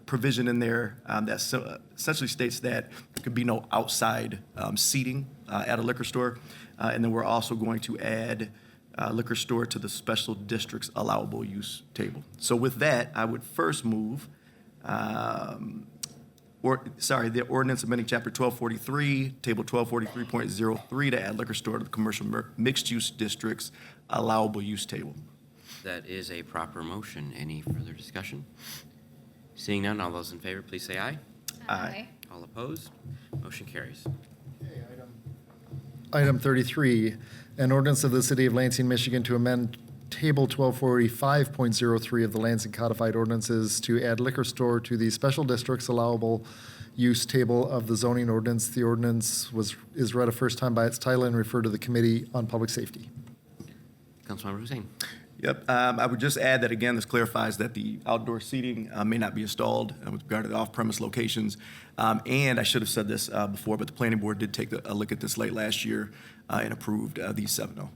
provision in there that essentially states that there could be no outside seating at a liquor store. And then we're also going to add liquor store to the special district's allowable use table. So with that, I would first move, the ordinance amending Chapter 1243, Table 1243.03 to add liquor store to the commercial mixed-use district's allowable use table. That is a proper motion. Any further discussion? Seeing none, all those in favor, please say aye. Aye. All opposed? Motion carries. Item 33, an ordinance of the City of Lansing, Michigan to amend Table 1245.03 of the Lansing Codified Ordinances to add liquor store to the special district's allowable use table of the zoning ordinance. The ordinance is read a first time by its title and referred to the Committee on Public Safety. Councilmember Hussein. Yep, I would just add that, again, this clarifies that the outdoor seating may not be installed with regard to the off-premise locations. And I should have said this before, but the planning board did take a look at this late last year and approved these 7-0.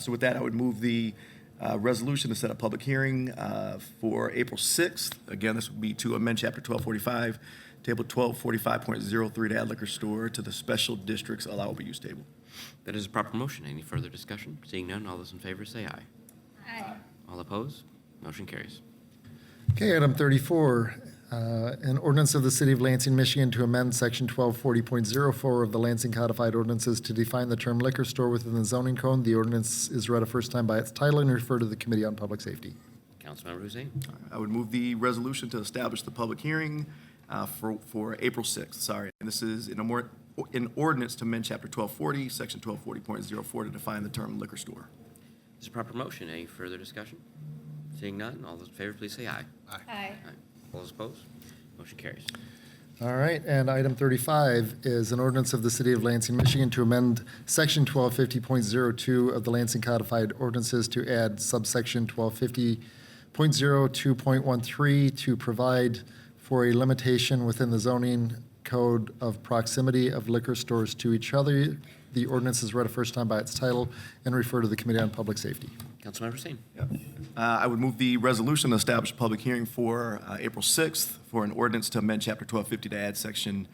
So with that, I would move the resolution to set a public hearing for April 6th. Again, this would be to amend Chapter 1245, Table 1245.03 to add liquor store to the special district's allowable use table. That is a proper motion. Any further discussion? Seeing none, all those in favor say aye. Aye. All opposed? Motion carries. Okay, item 34, an ordinance of the City of Lansing, Michigan to amend Section 1240.04 of the Lansing Codified Ordinances to define the term liquor store within the zoning code. The ordinance is read a first time by its title and referred to the Committee on Public Safety. Councilmember Hussein. I would move the resolution to establish the public hearing for April 6th. Sorry, and this is an ordinance to amend Chapter 1240, Section 1240.04 to define the term liquor store. This is a proper motion. Any further discussion? Seeing none, all those in favor, please say aye. Aye. Aye. All those opposed? Motion carries. All right, and item 35 is an ordinance of the City of Lansing, Michigan to amend Section 1250.02 of the Lansing Codified Ordinances to add subsection 1250.02.13 to provide for a limitation within the zoning code of proximity of liquor stores to each other. The ordinance is read a first time by its title and referred to the Committee on Public Safety. Councilmember Hussein. Yep. I would move the resolution to establish a public hearing for April 6th for an ordinance to amend Chapter 1250 to add subsection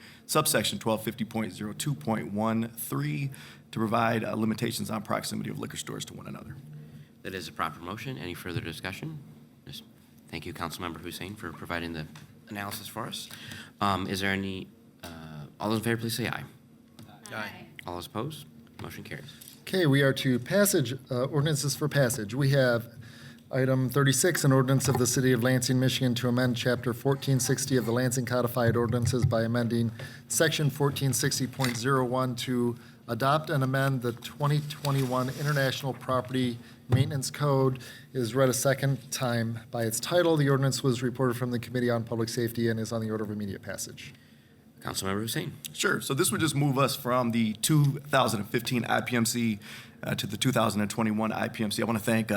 1250.02.13 to provide limitations on proximity of liquor stores to one another. That is a proper motion. Any further discussion? Just thank you, Councilmember Hussein, for providing the analysis for us. Is there any, all those in favor, please say aye. Aye. All those opposed? Motion carries. Okay, we are to passage, ordinances for passage. We have item 36, an ordinance of the City of Lansing, Michigan to amend Chapter 1460 of the Lansing Codified Ordinances by amending Section 1460.01 to adopt and amend the 2021 International Property Maintenance Code is read a second time by its title. The ordinance was reported from the Committee on Public Safety and is on the order of immediate passage. Councilmember Hussein. Sure. So this would just move us from the 2015 IPMC to the 2021 IPMC. I want to thank,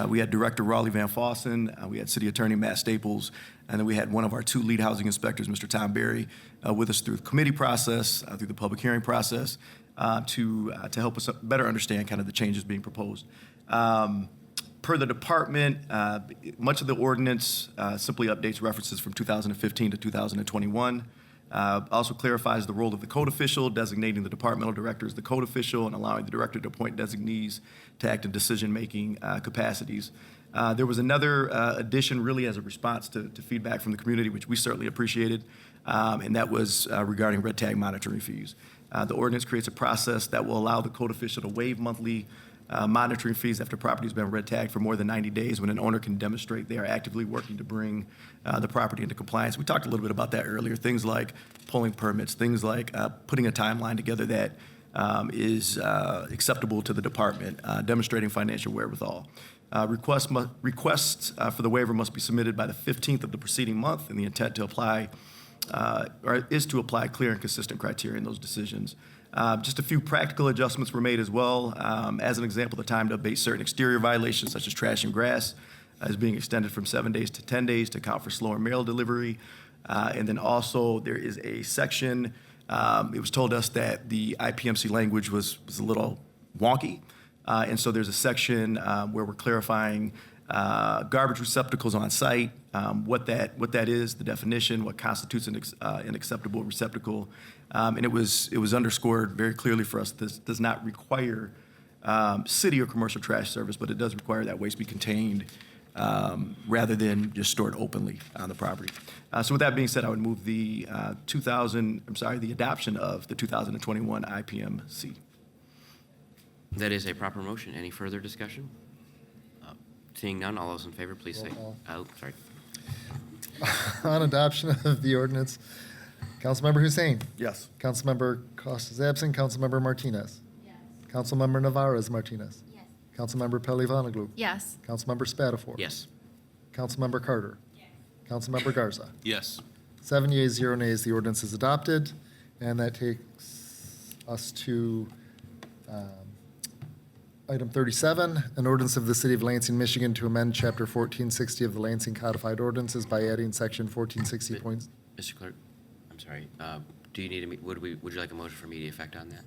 we had Director Raleigh Van Fossen, we had City Attorney Matt Staples, and then we had one of our two lead housing inspectors, Mr. Tom Berry, with us through the committee process, through the public hearing process, to help us better understand kind of the changes being proposed. Per the department, much of the ordinance simply updates references from 2015 to 2021. Also clarifies the role of the code official, designating the departmental director as the code official and allowing the director to appoint designees to act in decision-making capacities. There was another addition really as a response to feedback from the community, which we certainly appreciated, and that was regarding red tag monitoring fees. The ordinance creates a process that will allow the code official to waive monthly monitoring fees after property has been red tagged for more than 90 days when an owner can demonstrate they are actively working to bring the property into compliance. We talked a little bit about that earlier, things like pulling permits, things like putting a timeline together that is acceptable to the department, demonstrating financial wherewithal. Requests for the waiver must be submitted by the 15th of the preceding month, and the intent to apply is to apply clear and consistent criteria in those decisions. Just a few practical adjustments were made as well. As an example, the time to abate certain exterior violations such as trash and grass is being extended from 7 days to 10 days to account for slower mail delivery. And then also there is a section, it was told us that the IPMC language was a little wonky. And so there's a section where we're clarifying garbage receptacles on site, what that is, the definition, what constitutes an acceptable receptacle. And it was underscored very clearly for us. This does not require city or commercial trash service, but it does require that waste be contained rather than just stored openly on the property. So with that being said, I would move the the adoption of the 2021 IPMC. That is a proper motion. Any further discussion? Seeing none, all those in favor, please say. Oh, sorry. On adoption of the ordinance, Councilmember Hussein. Yes. Councilmember Costa is absent. Councilmember Martinez. Yes. Councilmember Navarez Martinez. Yes. Councilmember Pelli-Vonnegut. Yes. Councilmember Spatafor. Yes. Councilmember Carter. Yes. Councilmember Garza. Yes. 7 yeas, 0 nays. The ordinance is adopted, and that takes us to item 37, an ordinance of the City of Lansing, Michigan to amend Chapter 1460 of the Lansing Codified Ordinances by adding Section 1460. Mr. Clerk, I'm sorry. Do you need would you like a motion for immediate effect on that?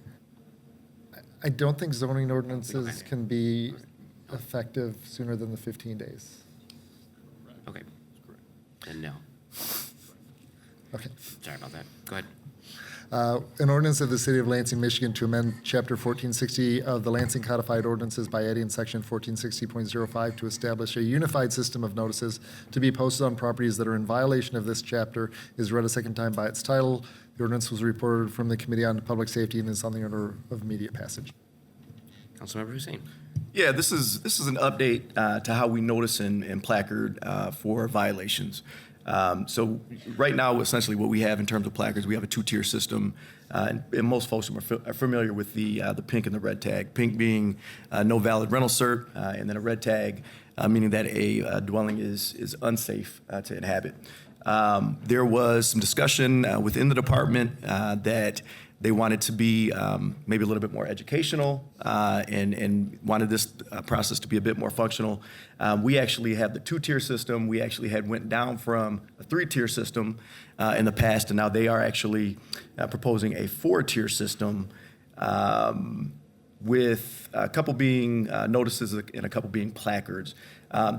I don't think zoning ordinances can be effective sooner than the 15 days. Okay. Then no. Okay. Sorry about that. Go ahead. An ordinance of the City of Lansing, Michigan to amend Chapter 1460 of the Lansing Codified Ordinances by adding Section 1460.05 to establish a unified system of notices to be posted on properties that are in violation of this chapter is read a second time by its title. The ordinance was reported from the Committee on Public Safety and is on the order of immediate passage. Councilmember Hussein. Yeah, this is an update to how we notice and placard for violations. So right now, essentially what we have in terms of placards, we have a two-tier system, and most folks are familiar with the pink and the red tag. Pink being no valid rental cert, and then a red tag meaning that a dwelling is unsafe to inhabit. There was some discussion within the department that they wanted to be maybe a little bit more educational and wanted this process to be a bit more functional. We actually have the two-tier system. We actually had went down from a three-tier system in the past, and now they are actually proposing a four-tier system with a couple being notices and a couple being placards.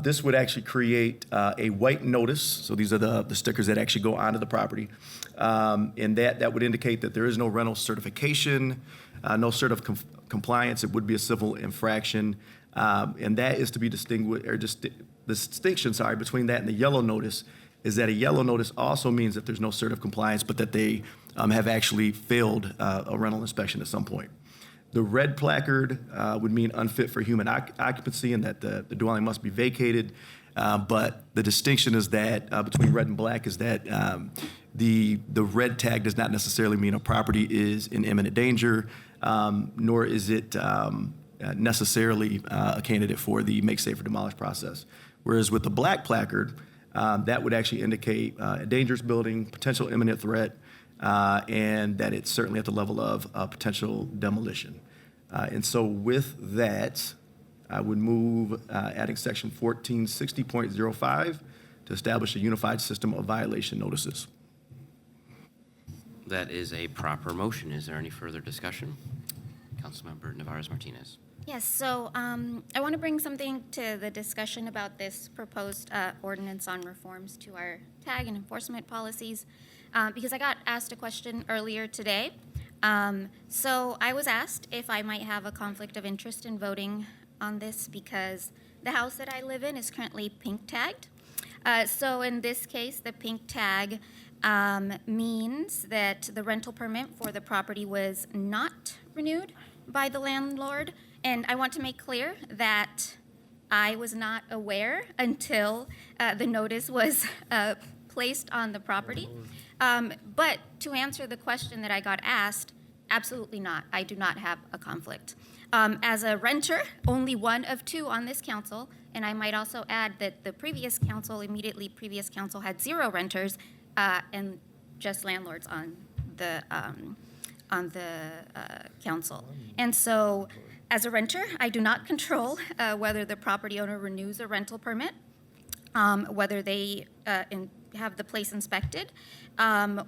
This would actually create a white notice. So these are the stickers that actually go onto the property. And that would indicate that there is no rental certification, no cert of compliance. It would be a civil infraction. And that is to be distinguished, or just the distinction, between that and the yellow notice is that a yellow notice also means that there's no cert of compliance, but that they have actually failed a rental inspection at some point. The red placard would mean unfit for human occupancy and that the dwelling must be vacated. But the distinction is that between red and black is that The red tag does not necessarily mean a property is in imminent danger, nor is it necessarily a candidate for the make safe or demolish process. Whereas with the black placard, that would actually indicate a dangerous building, potential imminent threat, and that it's certainly at the level of potential demolition. And so with that, I would move adding section 1460.05 to establish a unified system of violation notices. That is a proper motion. Is there any further discussion? Councilmember Navarez-Martinez. Yes, so I want to bring something to the discussion about this proposed ordinance on reforms to our tag and enforcement policies, because I got asked a question earlier today. So I was asked if I might have a conflict of interest in voting on this because the house that I live in is currently pink tagged. So in this case, the pink tag means that the rental permit for the property was not renewed by the landlord. And I want to make clear that I was not aware until the notice was placed on the property. But to answer the question that I got asked, absolutely not. I do not have a conflict. As a renter, only one of two on this council, and I might also add that the previous council, immediately previous council, had 0 renters and just landlords on the council. And so, as a renter, I do not control whether the property owner renews a rental permit, whether they have the place inspected,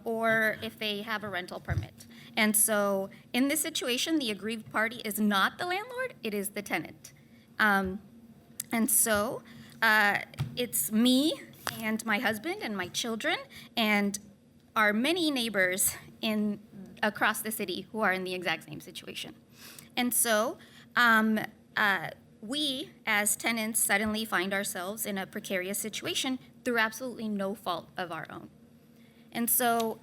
or if they have a rental permit. And so, in this situation, the aggrieved party is not the landlord, it is the tenant. And so, it's me and my husband and my children and our many neighbors across the city who are in the exact same situation. And so we, as tenants, suddenly find ourselves in a precarious situation through absolutely no fault of our own. And so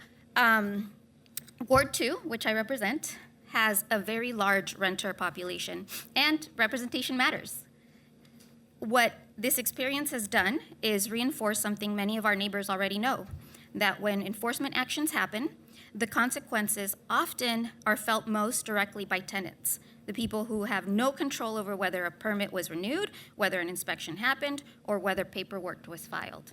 Ward 2, which I represent, has a very large renter population, and representation matters. What this experience has done is reinforce something many of our neighbors already know, that when enforcement actions happen, the consequences often are felt most directly by tenants, the people who have no control over whether a permit was renewed, whether an inspection happened, or whether paperwork was filed.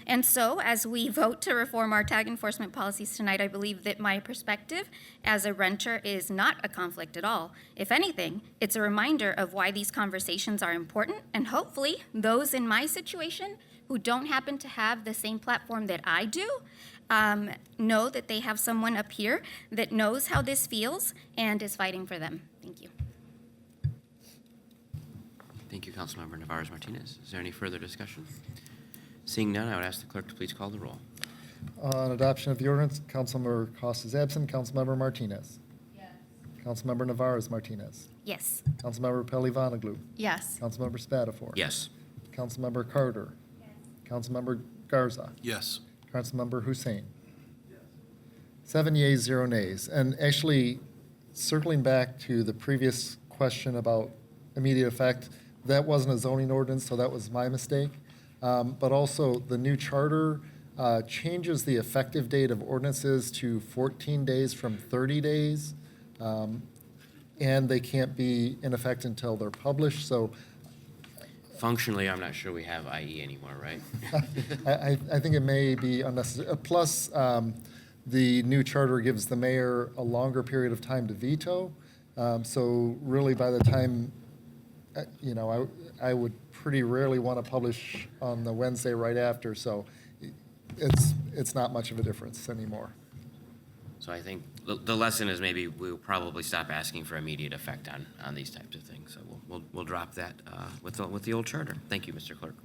And so, as we vote to reform our tag enforcement policies tonight, I believe that my perspective as a renter is not a conflict at all. If anything, it's a reminder of why these conversations are important, and hopefully those in my situation who don't happen to have the same platform that I do know that they have someone up here that knows how this feels and is fighting for them. Thank you. Thank you, Councilmember Navarez-Martinez. Is there any further discussion? Seeing none, I would ask the clerk to please call the roll. On adoption of the ordinance, Councilmember Costa is absent. Councilmember Martinez. Yes. Councilmember Navarez-Martinez. Yes. Councilmember Pelli-Vonnegut. Yes. Councilmember Spatafor. Yes. Councilmember Carter. Yes. Councilmember Garza. Yes. Councilmember Hussein. Yes. 7 yeas, 0 nays. And actually, circling back to the previous question about immediate effect, that wasn't a zoning ordinance, so that was my mistake. But also, the new charter changes the effective date of ordinances to 14 days from 30 days, and they can't be in effect until they're published. So Functionally, I'm not sure we have IE anymore, right? I think it may be unnecessary. Plus, the new charter gives the mayor a longer period of time to veto. So really, by the time, I would pretty rarely want to publish on the Wednesday right after, so it's not much of a difference anymore. So I think the lesson is maybe we'll probably stop asking for immediate effect on these types of things. So we'll drop that with the old charter. Thank you, Mr. Clerk.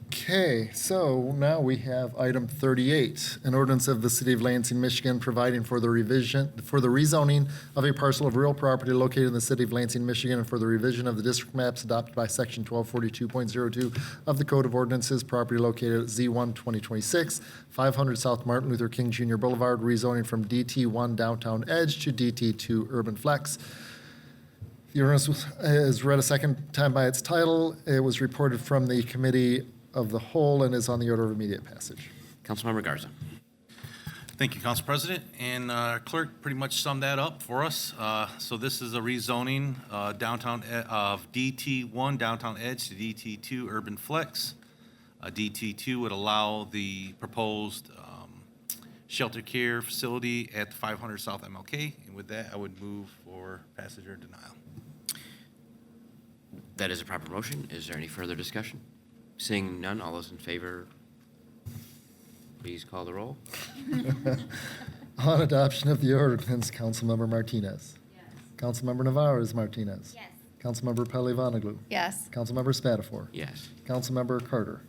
Okay, so now we have item 38, an ordinance of the City of Lansing, Michigan, providing for the rezoning of a parcel of real property located in the City of Lansing, Michigan, and for the revision of the district maps adopted by Section 1242.02 of the Code of Ordinances, property located at Z1 2026, 500 South Martin Luther King Jr. Boulevard, rezoning from DT1 Downtown Edge to DT2 Urban Flex. The ordinance is read a second time by its title. It was reported from the Committee of the Whole and is on the order of immediate passage. Councilmember Garza. Thank you, Council President. And Clerk pretty much summed that up for us. So this is a rezoning downtown of DT1 Downtown Edge to DT2 Urban Flex. DT2 would allow the proposed shelter care facility at 500 South MLK. And with that, I would move for passage or denial. That is a proper motion. Is there any further discussion? Seeing none, all those in favor, please call the roll. On adoption of the ordinance, Councilmember Martinez. Yes. Councilmember Navarez Martinez. Yes. Councilmember Pelli-Vonaglu. Yes. Councilmember Spatafor. Yes. Councilmember Carter.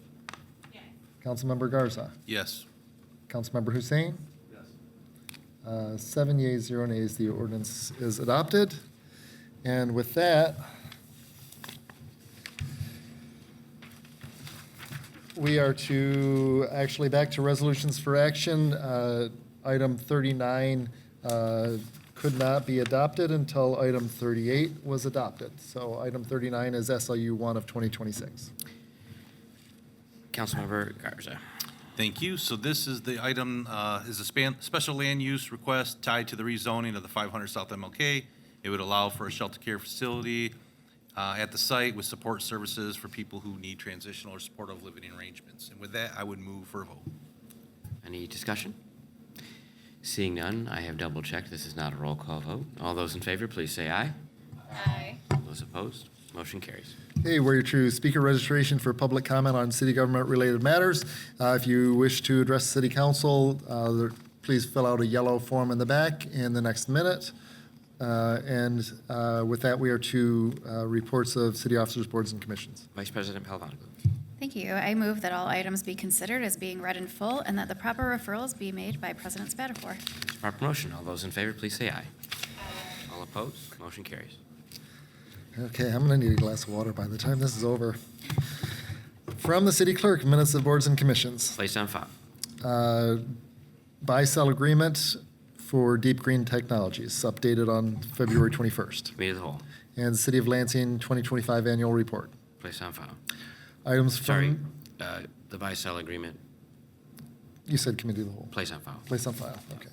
Yes. Councilmember Garza. Yes. Councilmember Hussein. Yes. 7 yeas, 0 nays. The ordinance is adopted. And with that, we are actually back to resolutions for action. Item 39 could not be adopted until item 38 was adopted. So item 39 is SLU 1 of 2026. Councilmember Garza. Thank you. So this is the item, is a special land use request tied to the rezoning of the 500 South MLK. It would allow for a shelter care facility at the site with support services for people who need transitional or supportive living arrangements. And with that, I would move for a vote. Any discussion? Seeing none, I have double-checked. This is not a roll call vote. All those in favor, please say aye. Aye. Those opposed, motion carries. Hey, where you're true speaker registration for public comment on city government-related matters. If you wish to address the city council, please fill out a yellow form in the back in the next minute. And with that, we are to reports of city officers, boards, and commissions. Vice President Pelli-Vonaglu. Thank you. I move that all items be considered as being read in full and that the proper referrals be made by President Spatafor. It's a proper motion. All those in favor, please say aye. All opposed, motion carries. Okay, I'm going to need a glass of water by the time this is over. From the city clerk, minutes of boards and commissions. Placed on file. Buy-sell agreement for Deep Green Technologies, updated on February 21st. Committee of the Whole. And the City of Lansing 2025 Annual Report. Placed on file. Items Sorry, from, the buy-sell agreement. you said Committee of the Whole. Placed on file. Placed on file, okay.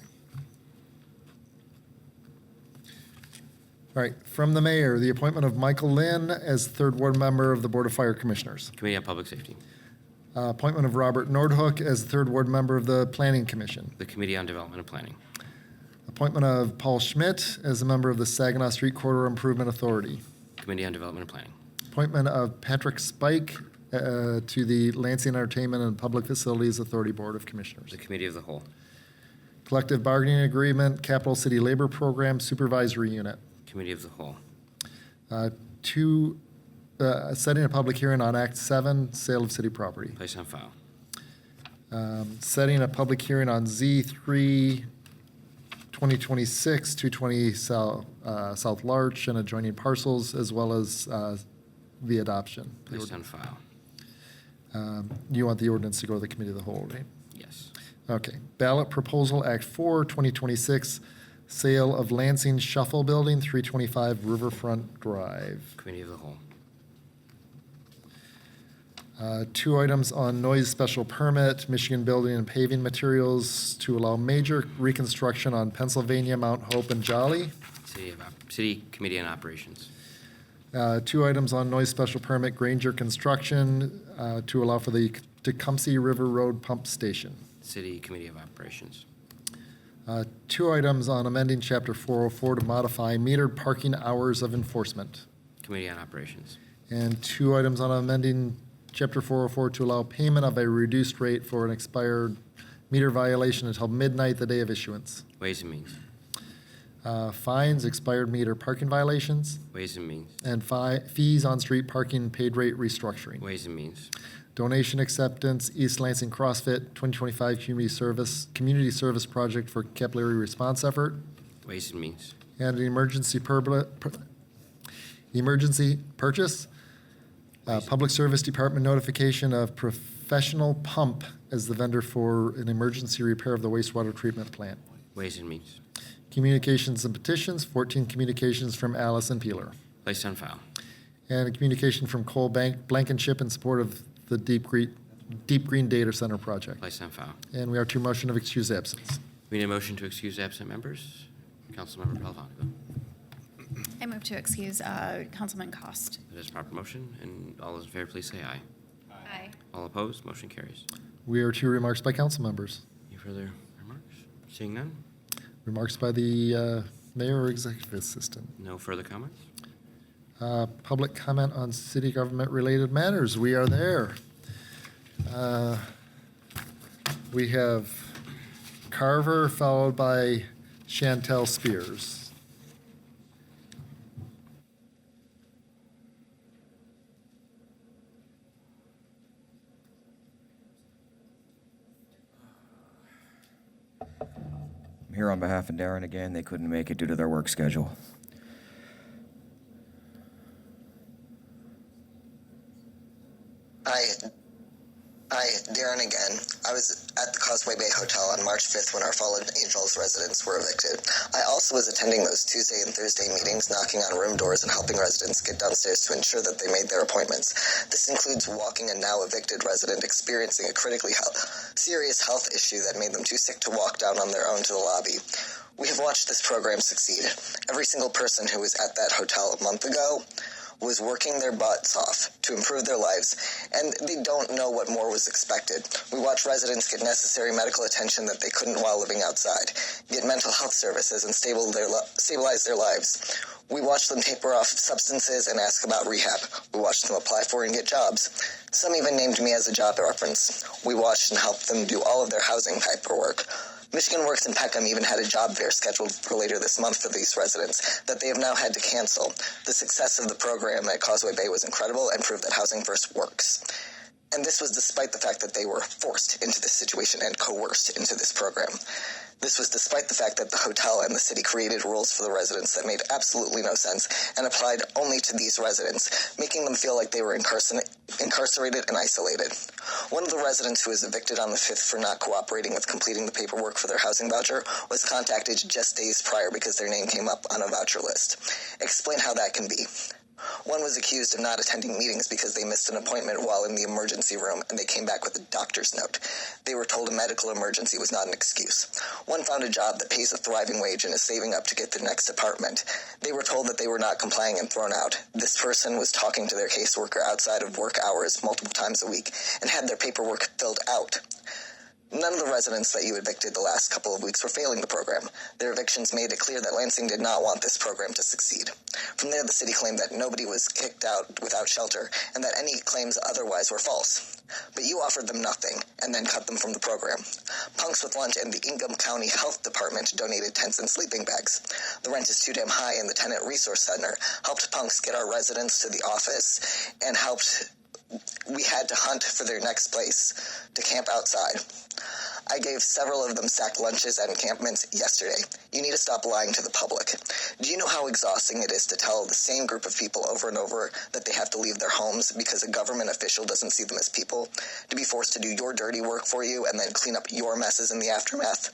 All right, from the mayor, the appointment of Michael Lynn as third ward member of the Board of Fire Commissioners. Committee on Public Safety. Appointment of Robert Nordhook as third ward member of the Planning Commission. The Committee on Development and Planning. Appointment of Paul Schmidt as a member of the Saginaw Street Corridor Improvement Authority. Committee on Development and Planning. Appointment of Patrick Spike to the Lansing Entertainment and Public Facilities Authority Board of Commissioners. The Committee of the Whole. Collective Bargaining Agreement, Capital City Labor Program Supervisory Unit. Committee of the Whole. Setting a public hearing on Act 7, Sale of City Property. Placed on file. Setting a public hearing on Z3 2026 220 South Larch and adjoining parcels, as well as the adoption. Placed on file. You want the ordinance to go to the Committee of the Whole, right? Yes. Okay. Ballot Proposal Act 4 2026, Sale of Lansing Shuffle Building, 325 Riverfront Drive. Committee of the Whole. Two items on noise special permit, Michigan Building and Paving Materials to allow major reconstruction on Pennsylvania, Mount Hope, and Jolly. City Committee on Operations. Two items on noise special permit, Granger Construction to allow for the Tecumseh River Road Pump Station. City Committee of Operations. Two items on amending Chapter 404 to modify metered parking hours of enforcement. Committee on Operations. And two items on amending Chapter 404 to allow payment of a reduced rate for an expired meter violation until midnight the day of issuance. Ways and Means. Fines, expired meter parking violations, Ways and Means. and fees on street parking paid rate restructuring. Ways and Means. Donation acceptance, East Lansing CrossFit 2025 Community Service Project for Capillary Response Effort, Ways and Means. and an emergency purchase, Public Service Department notification of Professional Pump as the vendor for an emergency repair of the wastewater treatment plant. Ways and Means. Communications and petitions, 14 communications from Allison Peeler. Placed on file. And a communication from Cole Blankenship in support of the Deep Deep Green Data Center project. Place on file. And we are to motion of excused absence. We need a motion to excuse absent members. Councilmember Palafano. I move to excuse Councilman Cost. That is a proper motion, and all those in favor, please say aye. Aye. All opposed, motion carries. We are to remarks by council members. Any further remarks? Seeing none? Remarks by the mayor or executive assistant. No further comments? Public comment on city government-related matters. We are there. We have Carver, followed by Chantel Spears. I'm here on behalf of Darren again. They couldn't make it due to their work schedule. Hi, Darren again. I was at the Causeway Bay Hotel on March 5th when our Fallen Angels residents were evicted. I also was attending those Tuesday and Thursday meetings, knocking on room doors and helping residents get downstairs to ensure that they made their appointments. This includes walking a now evicted resident experiencing a critically serious health issue that made them too sick to walk down on their own to the lobby. We have watched this program succeed. Every single person who was at that hotel a month ago was working their butts off to improve their lives, and they don't know what more was expected. We watch residents get necessary medical attention that they couldn't while living outside, get mental health services, and stabilize their lives. We watch them taper off substances and ask about rehab. We watched them apply for and get jobs. Some even named me as a job reference. We watched and helped them do all of their housing paperwork. Michigan Works in Peckham even had a job fair scheduled for later this month for these residents that they have now had to cancel. The success of the program at Causeway Bay was incredible and proved that Housing First works. And this was despite the fact that they were forced into this situation and coerced into this program. This was despite the fact that the hotel and the city created rules for the residents that made absolutely no sense and applied only to these residents, making them feel like they were incarcerated and isolated. One of the residents who was evicted on the 5th for not cooperating with completing the paperwork for their housing voucher was contacted just days prior because their name came up on a voucher list. Explain how that can be. One was accused of not attending meetings because they missed an appointment while in the emergency room and they came back with a doctor's note. They were told a medical emergency was not an excuse. One found a job that pays a thriving wage and is saving up to get the next apartment. They were told that they were not complying and thrown out. This person was talking to their caseworker outside of work hours multiple times a week and had their paperwork filled out. None of the residents that you evicted the last couple of weeks were failing the program. Their evictions made it clear that Lansing did not want this program to succeed. From there, the city claimed that nobody was kicked out without shelter and that any claims otherwise were false. But you offered them nothing and then cut them from the program. Punks with Lunch and the Ingham County Health Department donated tents and sleeping bags. The rent is too damn high and the Tenant Resource Center helped punks get our residents to the office and we had to hunt for their next place to camp outside. I gave several of them sack lunches at encampments yesterday. You need to stop lying to the public. Do you know how exhausting it is to tell the same group of people over and over that they have to leave their homes because a government official doesn't see them as people? To be forced to do your dirty work for you and then clean up your messes in the aftermath?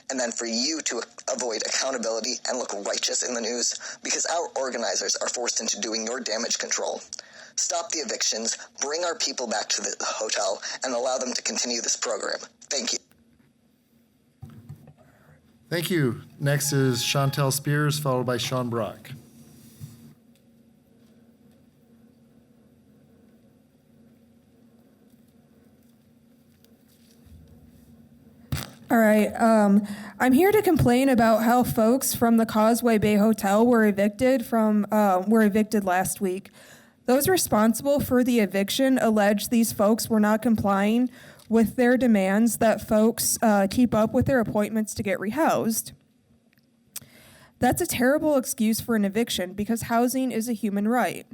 And then for you to avoid accountability and look righteous in the news because our organizers are forced into doing your damage control. Stop the evictions, bring our people back to the hotel, and allow them to continue this program. Thank you. Thank you. Next is Chantel Spears, followed by Sean Brock. All right. I'm here to complain about how folks from the Causeway Bay Hotel were evicted last week. Those responsible for the eviction allege these folks were not complying with their demands that folks keep up with their appointments to get rehoused. That's a terrible excuse for an eviction because housing is a human right.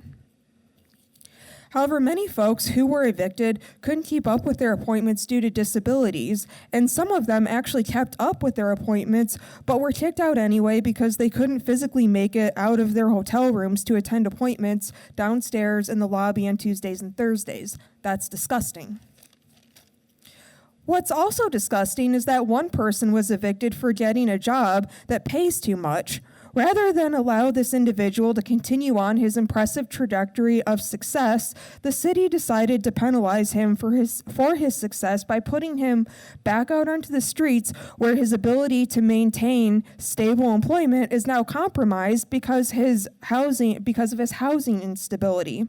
However, many folks who were evicted couldn't keep up with their appointments due to disabilities, and some of them actually kept up with their appointments but were kicked out anyway because they couldn't physically make it out of their hotel rooms to attend appointments downstairs in the lobby on Tuesdays and Thursdays. That's disgusting. What's also disgusting is that one person was evicted for getting a job that pays too much, Rather than allow this individual to continue on his impressive trajectory of success, the city decided to penalize him for his success by putting him back out onto the streets where his ability to maintain stable employment is now compromised because of his housing instability.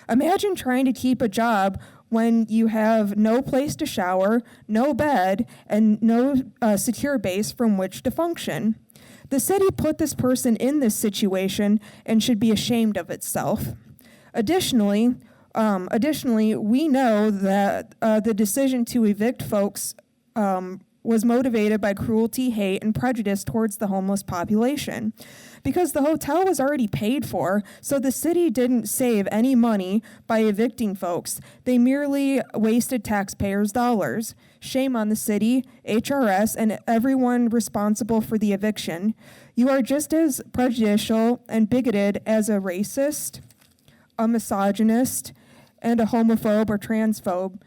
Imagine trying to keep a job when you have no place to shower, no bed, and no secure base from which to function. The city put this person in this situation and should be ashamed of itself. Additionally, we know that the decision to evict folks was motivated by cruelty, hate, and prejudice towards the homeless population. Because the hotel was already paid for, so the city didn't save any money by evicting folks. They merely wasted taxpayers' dollars. Shame on the city, HRS, and everyone responsible for the eviction. You are just as prejudicial and bigoted as a racist, a misogynist, and a homophobe or transphobe,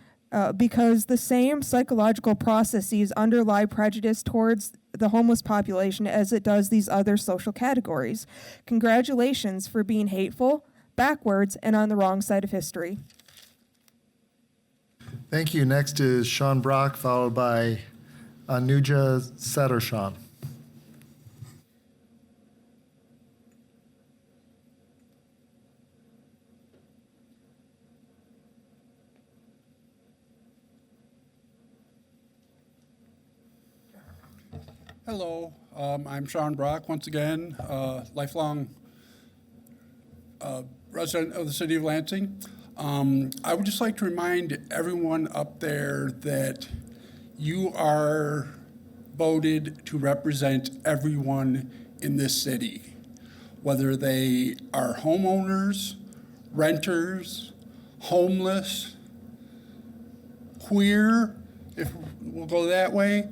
because the same psychological processes underlie prejudice towards the homeless population as it does these other social categories. Congratulations for being hateful, backwards, and on the wrong side of history. Thank you. Next is Sean Brock, followed by Anuja Sadarshan. Hello, I'm Sean Brock, once again, lifelong resident of the city of Lansing. I would just like to remind everyone up there that you are voted to represent everyone in this city, whether they are homeowners, renters, homeless, queer, if we'll go that way.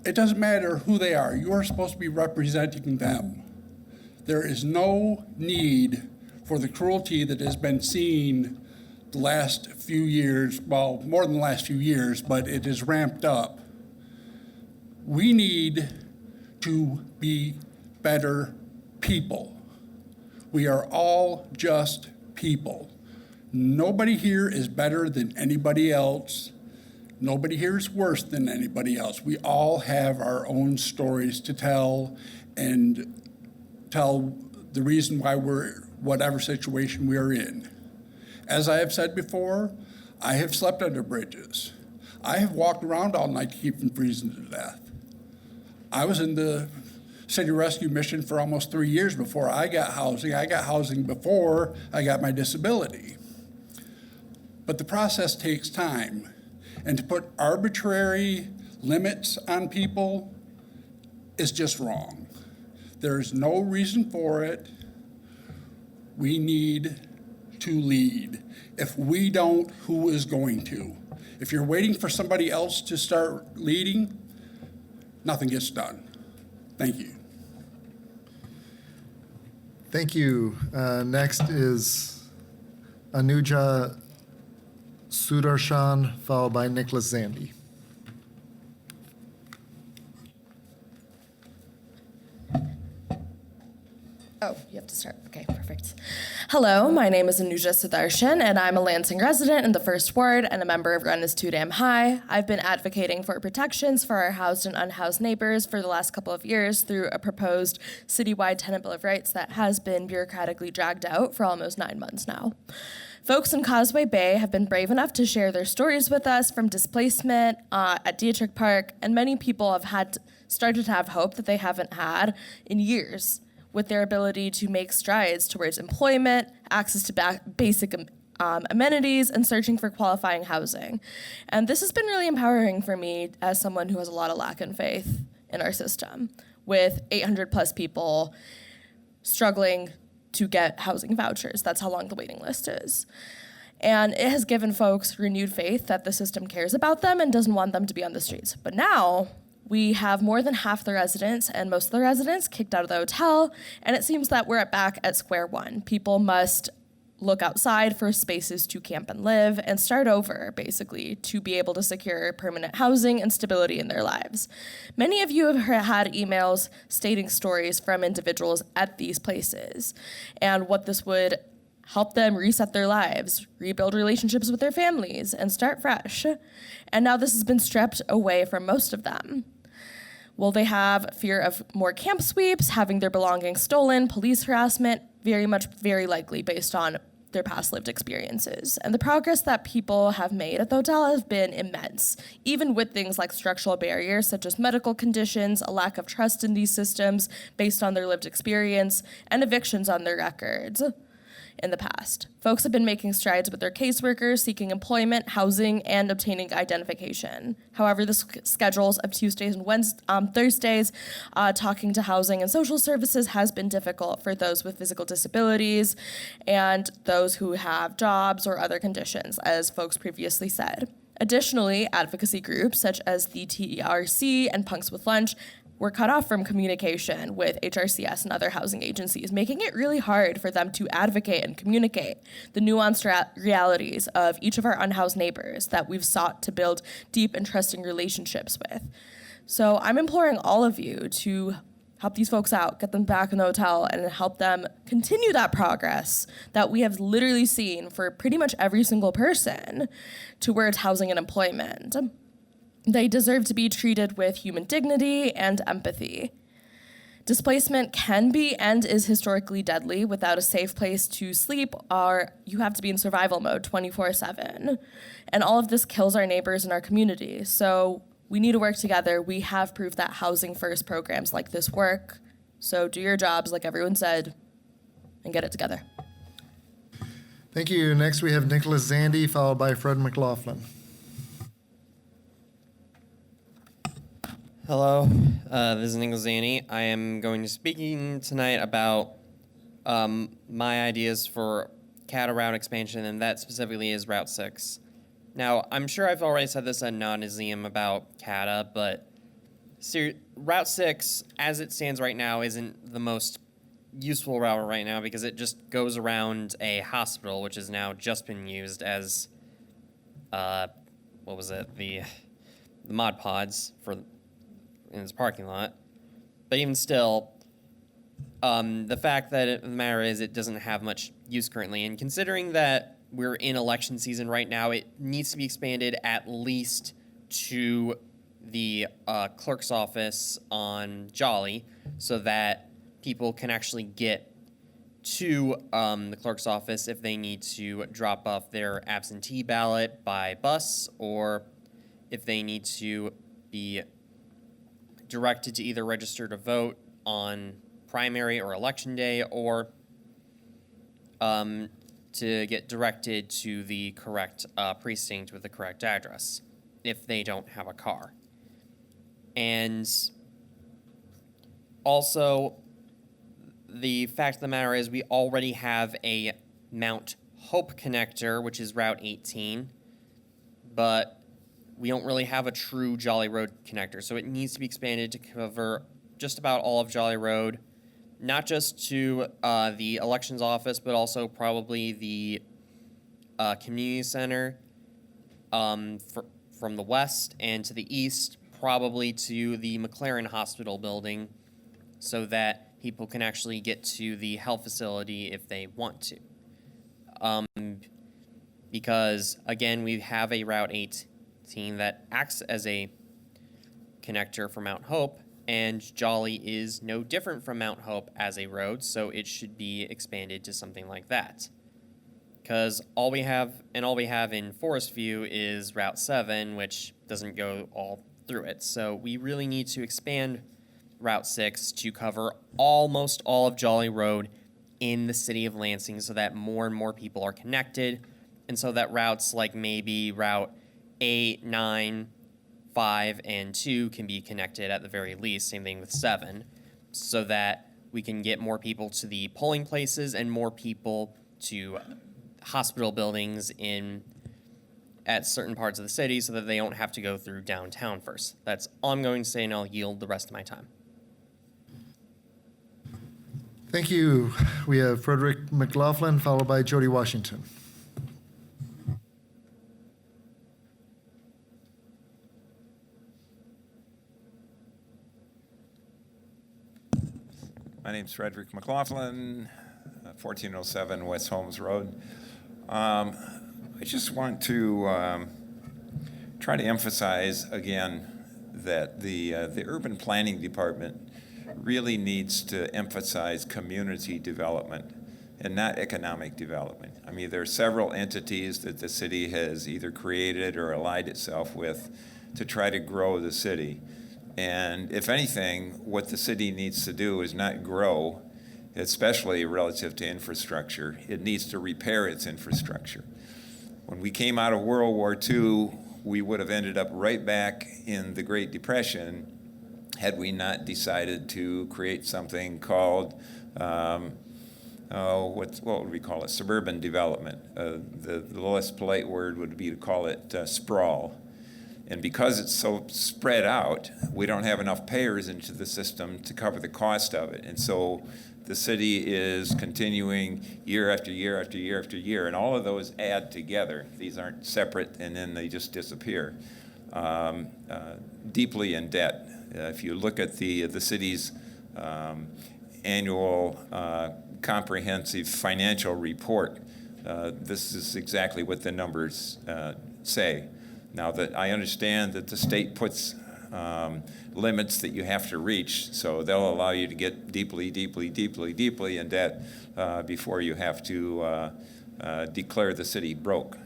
It doesn't matter who they are. You are supposed to be representing them. There is no need for the cruelty that has been seen the last few years, well, more than the last few years, but it is ramped up. We need to be better people. We are all just people. Nobody here is better than anybody else. Nobody here is worse than anybody else. We all have our own stories to tell and tell the reason why we're whatever situation we are in. As I have said before, I have slept under bridges. I have walked around all night to keep from freezing to death. I was in the city rescue mission for almost 3 years before I got housing. I got housing before I got my disability. But the process takes time. And to put arbitrary limits on people is just wrong. There's no reason for it. We need to lead. If we don't, who is going to? If you're waiting for somebody else to start leading, nothing gets done. Thank you. Thank you. Next is Anuja Sudarshan, followed by Nicholas Zandy. Oh, you have to start. Okay, perfect. Hello, my name is Anuja Sudarshan, and I'm a Lansing resident in the First Ward and a member of Run is Too Damn High. I've been advocating for protections for our housed and unhoused neighbors for the last couple of years through a proposed citywide tenant bill of rights that has been bureaucratically dragged out for almost 9 months now. Folks in Causeway Bay have been brave enough to share their stories with us from displacement at Dietrich Park, and many people have started to have hope that they haven't had in years, with their ability to make strides towards employment, access to basic amenities, and searching for qualifying housing. And this has been really empowering for me as someone who has a lot of lack in faith in our system, with 800 plus people struggling to get housing vouchers. That's how long the waiting list is. And it has given folks renewed faith that the system cares about them and doesn't want them to be on the streets. But now, we have more than half the residents and most of the residents kicked out of the hotel, and it seems that we're back at square one. People must look outside for spaces to camp and live and start over, basically, to be able to secure permanent housing and stability in their lives. Many of you have had emails stating stories from individuals at these places and what this would help them reset their lives, rebuild relationships with their families, and start fresh. And now this has been stripped away from most of them. Will they have fear of more camp sweeps, having their belongings stolen, police harassment? Very likely based on their past lived experiences. And the progress that people have made at the hotel has been immense, even with things like structural barriers such as medical conditions, a lack of trust in these systems based on their lived experience, and evictions on their records. In the past, folks have been making strides with their caseworkers, seeking employment, housing, and obtaining identification. However, the schedules of Tuesdays and Thursdays, talking to housing and social services has been difficult for those with physical disabilities and those who have jobs or other conditions, as folks previously said. Additionally, advocacy groups such as the TERC and Punks with Lunch were cut off from communication with HRCS and other housing agencies, making it really hard for them to advocate and communicate the nuanced realities of each of our unhoused neighbors that we've sought to build deep and trusting relationships with. So I'm imploring all of you to help these folks out, get them back in the hotel, and help them continue that progress that we have literally seen for pretty much every single person towards housing and employment. They deserve to be treated with human dignity and empathy. Displacement can be and is historically deadly. Without a safe place to sleep, you have to be in survival mode 24/7. And all of this kills our neighbors and our community. So we need to work together. We have proof that housing first programs like this work. So do your jobs, like everyone said, and get it together. Thank you. Next, we have Nicholas Zandy, followed by Fred McLaughlin. Hello, this is Nicholas Zanny. I am going to be speaking tonight about my ideas for CATA route expansion, and that specifically is Route 6. Now, I'm sure I've already said this ad nauseam about CATA, but Route 6, as it stands right now, isn't the most useful route right now because it just goes around a hospital, which has now just been used as, the Mod Pods in its parking lot. But even still, the fact that the matter is it doesn't have much use currently, and considering that we're in election season right now, it needs to be expanded at least to the clerk's office on Jolly so that people can actually get to the clerk's office if they need to drop off their absentee ballot by bus, or if they need to be directed to either register to vote on primary or election day, or to get directed to the correct precinct with the correct address if they don't have a car. And also, the fact of the matter is we already have a Mount Hope connector, which is Route 18, but we don't really have a true Jolly Road connector, so it needs to be expanded to cover just about all of Jolly Road, not just to the elections office, but also probably the community center from the west, and to the east, probably to the McLaren Hospital building, so that people can actually get to the health facility if they want to. Because, again, we have a Route 18 that acts as a connector for Mount Hope, and Jolly is no different from Mount Hope as a road, so it should be expanded to something like that. Because all we have in Forest View is Route 7, which doesn't go all through it. So we really need to expand Route 6 to cover almost all of Jolly Road in the city of Lansing so that more and more people are connected, and so that routes like maybe Route 8, 9, 5, and 2 can be connected at the very least, same thing with 7, so that we can get more people to the polling places and more people to hospital buildings at certain parts of the city so that they don't have to go through downtown first. That's all I'm going to say, and I'll yield the rest of my time. Thank you. We have Frederick McLaughlin, followed by Jody Washington. My name's Frederick McLaughlin, 1407 West Holmes Road. I just want to try to emphasize again that the urban planning department really needs to emphasize community development and not economic development. I mean, there are several entities that the city has either created or allied itself with to try to grow the city. And if anything, what the city needs to do is not grow, especially relative to infrastructure. It needs to repair its infrastructure. When we came out of World War II, we would have ended up right back in the Great Depression had we not decided to create something called, what would we call it? Suburban development. The less polite word would be to call it sprawl. And because it's so spread out, we don't have enough payers into the system to cover the cost of it. And so the city is continuing year after year after year after year, and all of those add together. These aren't separate and then they just disappear. Deeply in debt. If you look at the city's annual comprehensive financial report, this is exactly what the numbers say. Now that I understand that the state puts limits that you have to reach, so they'll allow you to get deeply, deeply, deeply, deeply in debt before you have to declare the city broke.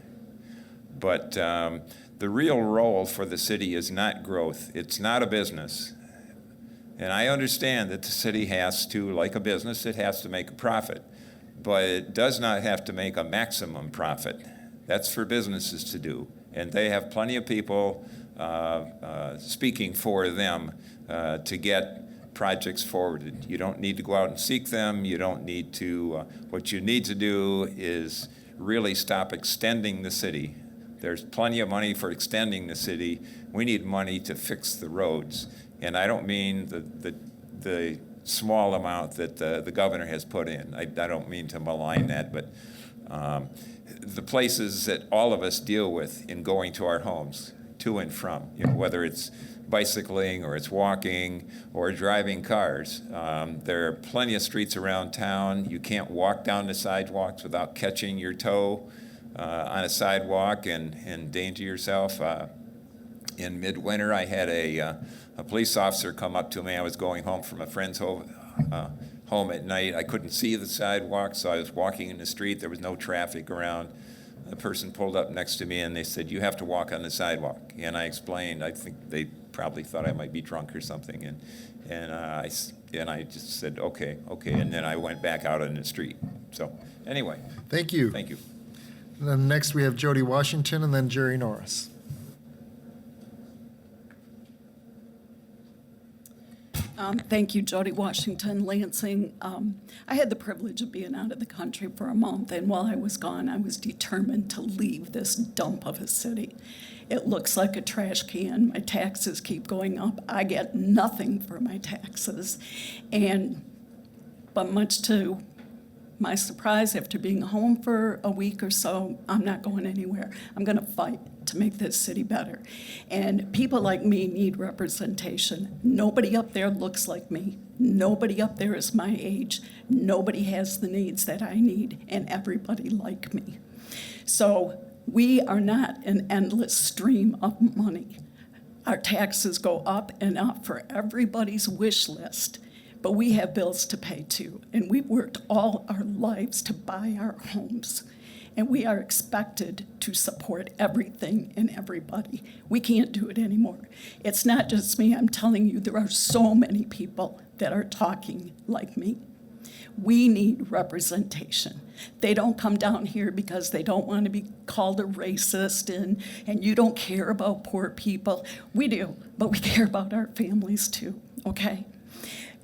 But the real role for the city is not growth. It's not a business. And I understand that the city has to, like a business, it has to make a profit. But it does not have to make a maximum profit. That's for businesses to do. And they have plenty of people speaking for them to get projects forwarded. You don't need to go out and seek them. You don't need to, what you need to do is really stop extending the city. There's plenty of money for extending the city. We need money to fix the roads. And I don't mean the small amount that the governor has put in. I don't mean to malign that, but the places that all of us deal with in going to our homes, to and from, whether it's bicycling or it's walking or driving cars. There are plenty of streets around town. You can't walk down the sidewalks without catching your toe on a sidewalk and endanger yourself. In midwinter, I had a police officer come up to me. I was going home from a friend's home at night. I couldn't see the sidewalk, so I was walking in the street. There was no traffic around. The person pulled up next to me and they said, "You have to walk on the sidewalk." And I explained. I think they probably thought I might be drunk or something. And I just said, okay. And then I went back out on the street. So anyway. Thank you. Thank you. And then next we have Jody Washington and then Jerry Norris. Thank you, Jody Washington, Lansing. I had the privilege of being out of the country for a month, and while I was gone, I was determined to leave this dump of a city. It looks like a trash can. My taxes keep going up. I get nothing for my taxes. But much to my surprise, after being home for a week or so, I'm not going anywhere. I'm going to fight to make this city better. And people like me need representation. Nobody up there looks like me. Nobody up there is my age. Nobody has the needs that I need, and everybody like me. So we are not an endless stream of money. Our taxes go up and up for everybody's wish list. But we have bills to pay too, and we've worked all our lives to buy our homes, and we are expected to support everything and everybody. We can't do it anymore. It's not just me, I'm telling you, there are so many people that are talking like me. We need representation. They don't come down here because they don't want to be called a racist and you don't care about poor people. We do, but we care about our families too, okay?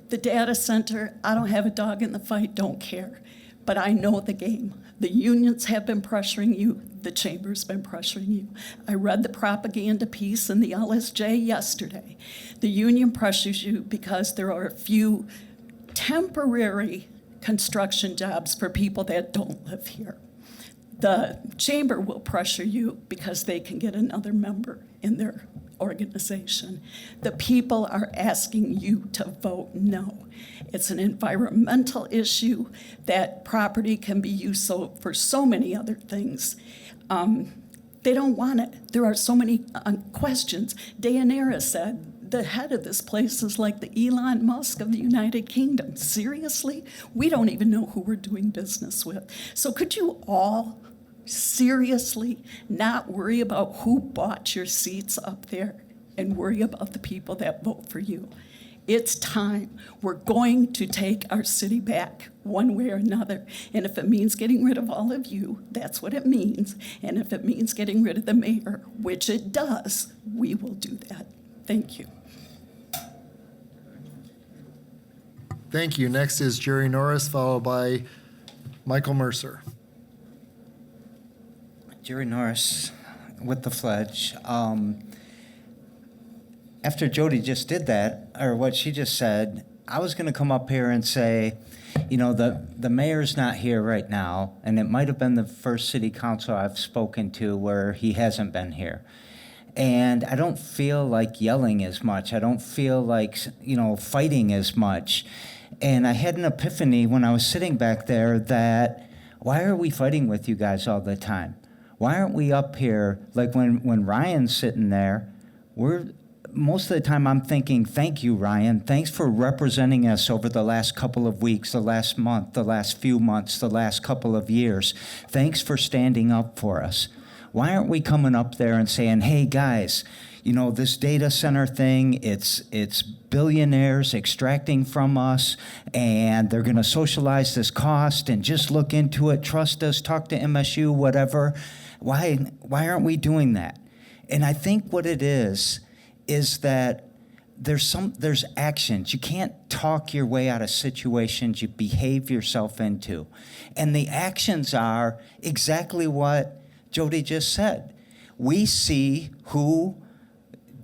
The data center, I don't have a dog in the fight, don't care. But I know the game. The unions have been pressuring you. The chamber's been pressuring you. I read the propaganda piece in the LSJ yesterday. The union pressures you because there are a few temporary construction jobs for people that don't live here. The chamber will pressure you because they can get another member in their organization. The people are asking you to vote no. It's an environmental issue. That property can be used for so many other things. They don't want it. There are so many questions. Daenerys said, the head of this place is like the Elon Musk of the United Kingdom. Seriously? We don't even know who we're doing business with. So could you all seriously not worry about who bought your seats up there and worry about the people that vote for you? It's time. We're going to take our city back one way or another. And if it means getting rid of all of you, that's what it means. And if it means getting rid of the mayor, which it does, we will do that. Thank you. Thank you. Next is Jerry Norris, followed by Michael Mercer. Jerry Norris with the Fledge. After Jody just did that, or what she just said, I was going to come up here and say, you know, the mayor's not here right now, and it might have been the first city council I've spoken to where he hasn't been here. And I don't feel like yelling as much. I don't feel like, you know, fighting as much. And I had an epiphany when I was sitting back there that why are we fighting with you guys all the time? Why aren't we up here? Like when Ryan's sitting there, most of the time I'm thinking, thank you, Ryan. Thanks for representing us over the last couple of weeks, the last month, the last few months, the last couple of years. Thanks for standing up for us. Why aren't we coming up there and saying, hey, guys, you know, this data center thing, it's billionaires extracting from us, and they're going to socialize this cost, and just look into it, trust us, talk to MSU, whatever. Why aren't we doing that? And I think what it is that there's actions. You can't talk your way out of situations you behave yourself into. And the actions are exactly what Jody just said. We see who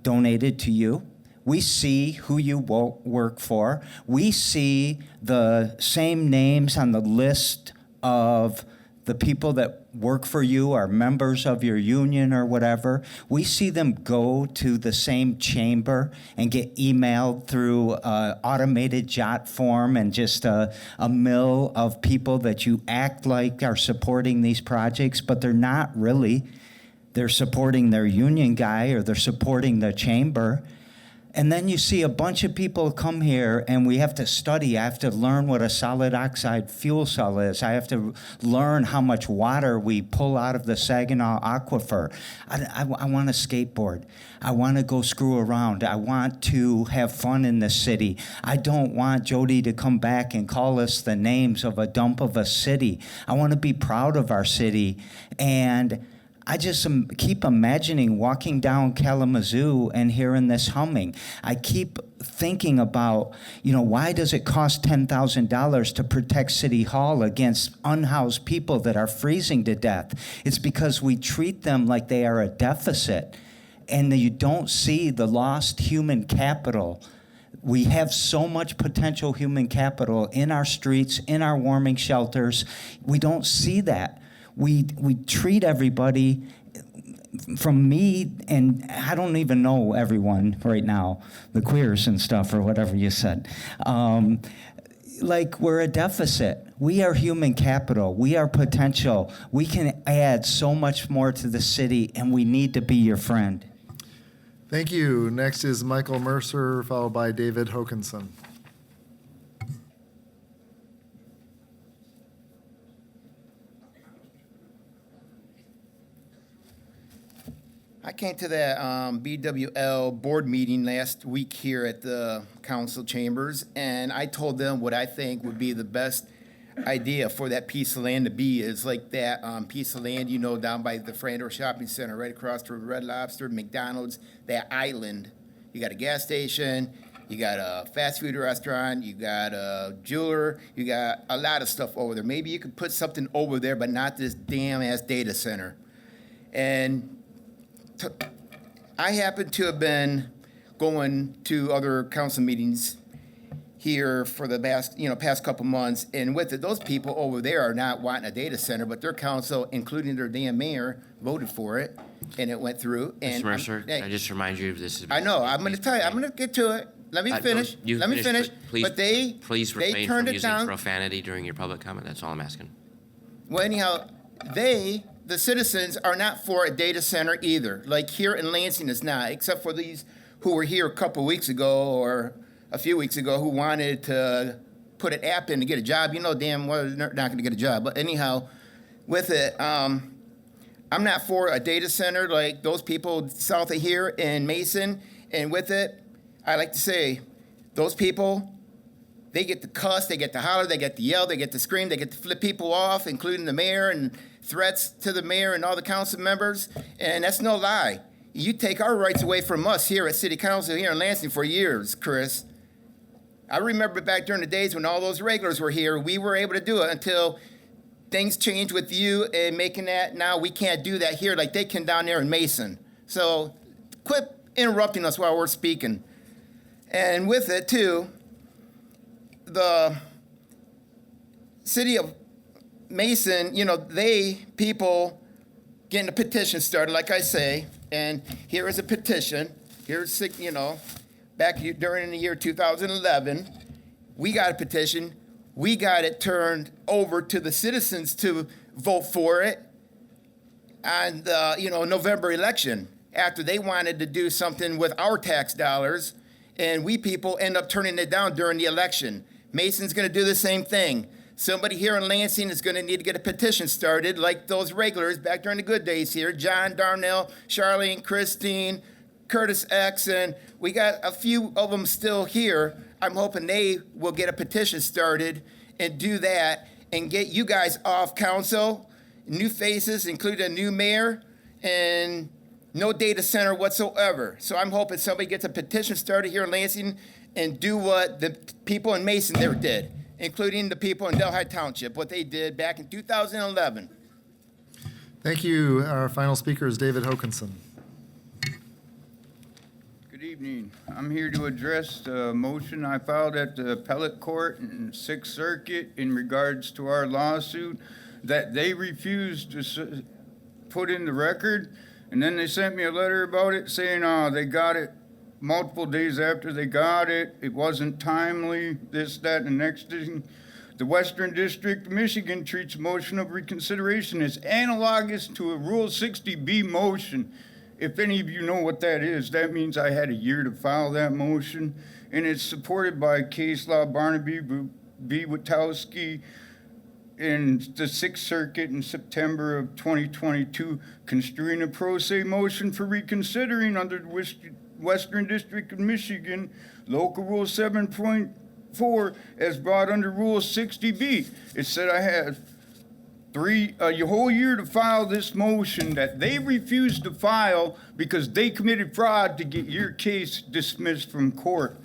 donated to you. We see who you work for. We see the same names on the list of the people that work for you, are members of your union or whatever. We see them go to the same chamber and get emailed through an automated jot form and just a mill of people that you act like are supporting these projects, but they're not really. They're supporting their union guy or they're supporting the chamber. And then you see a bunch of people come here and we have to study. I have to learn what a solid oxide fuel cell is. I have to learn how much water we pull out of the Saginaw aquifer. I want to skateboard. I want to go screw around. I want to have fun in the city. I don't want Jody to come back and call us the names of a dump of a city. I want to be proud of our city. And I just keep imagining walking down Kalamazoo and hearing this humming. I keep thinking about, you know, why does it cost $10,000 to protect City Hall against unhoused people that are freezing to death? It's because we treat them like they are a deficit, and you don't see the lost human capital. We have so much potential human capital in our streets, in our warming shelters. We don't see that. We treat everybody, from me, and I don't even know everyone right now, the queers and stuff or whatever you said, like we're a deficit. We are human capital. We are potential. We can add so much more to the city, and we need to be your friend. Thank you. Next is Michael Mercer, followed by David Hokanson. I came to that BWL board meeting last week here at the council chambers, and I told them what I think would be the best idea for that piece of land to be is like that piece of land, you know, down by the Frandor Shopping Center, right across from Red Lobster, McDonald's, that island. You got a gas station, you got a fast food restaurant, you got a jeweler, you got a lot of stuff over there. Maybe you could put something over there, but not this damn ass data center. And I happen to have been going to other council meetings here for the past couple months. And with it, those people over there are not wanting a data center, but their council, including their damn mayor, voted for it, and it went through. And Mr. Mercer, I just remind you of this. I know. I'm going to tell you. I'm going to get to it. Let me finish. Let me finish. But they refrain turned from it using down. profanity during your public comment. That's all I'm asking. Well, anyhow, the citizens are not for a data center either. Like here in Lansing, it's not, except for these who were here a couple weeks ago or a few weeks ago who wanted to put an app in to get a job. You know damn well they're not going to get a job. But anyhow, with it, I'm not for a data center like those people south of here in Mason. And with it, I like to say, those people, they get to cuss, they get to holler, they get to yell, they get to scream, they get to flip people off, including the mayor, and threats to the mayor and all the council members. And that's no lie. You take our rights away from us here at City Council here in Lansing for years, Chris. I remember back during the days when all those regulars were here, we were able to do it until things changed with you and making that now we can't do that here like they can down there in Mason. So quit interrupting us while we're speaking. And with it, too, the city of Mason, people getting a petition started, like I say, and here is a petition. Here's, back during the year 2011, we got a petition. We got it turned over to the citizens to vote for it on the, November election after they wanted to do something with our tax dollars. And we people end up turning it down during the election. Mason's going to do the same thing. Somebody here in Lansing is going to need to get a petition started, like those regulars back during the good days here. John, Darnell, Charlene, Christine, Curtis X, and we got a few of them still here. I'm hoping they will get a petition started and do that and get you guys off council. New faces, including a new mayor, and no data center whatsoever. So I'm hoping somebody gets a petition started here in Lansing and do what the people in Mason there did, including the people in Delhi Township, what they did back in 2011. Thank you. Our final speaker is David Hokanson. Good evening. I'm here to address the motion I filed at the appellate court in Sixth Circuit in regards to our lawsuit that they refused to put in the record. And then they sent me a letter about it saying, they got it multiple days after they got it. It wasn't timely, this, that, and the next thing. The Western District of Michigan treats a motion of reconsideration as analogous to a Rule 60B motion. If any of you know what that is, that means I had a year to file that motion. And it's supported by case law Barnaby B. Witowski in the Sixth Circuit in September of 2022, construing a pro se motion for reconsidering under the Western District of Michigan, Local Rule 7.4, as brought under Rule 60B. It said I had a whole year to file this motion that they refused to file because they committed fraud to get your case dismissed from court.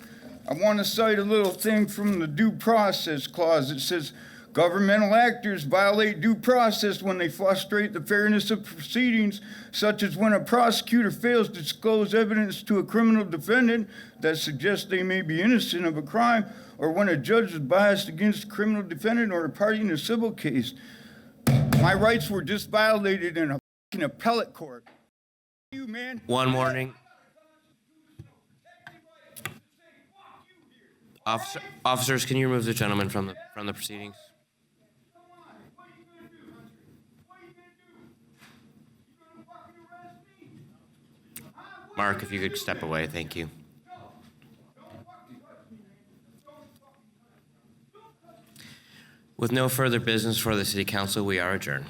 I want to cite a little thing from the due process clause. It says, governmental actors violate due process when they frustrate the fairness of proceedings, such as when a prosecutor fails to disclose evidence to a criminal defendant that suggests they may be innocent of a crime, or when a judge is biased against a criminal defendant or a party in a civil case. My rights were just violated in a fucking appellate court. You, man. One morning. Officers, can you remove the gentleman from the proceedings? Mark, if you could step away, thank you. With no further business for the City Council, we are adjourned.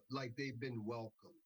Like they've been welcomed.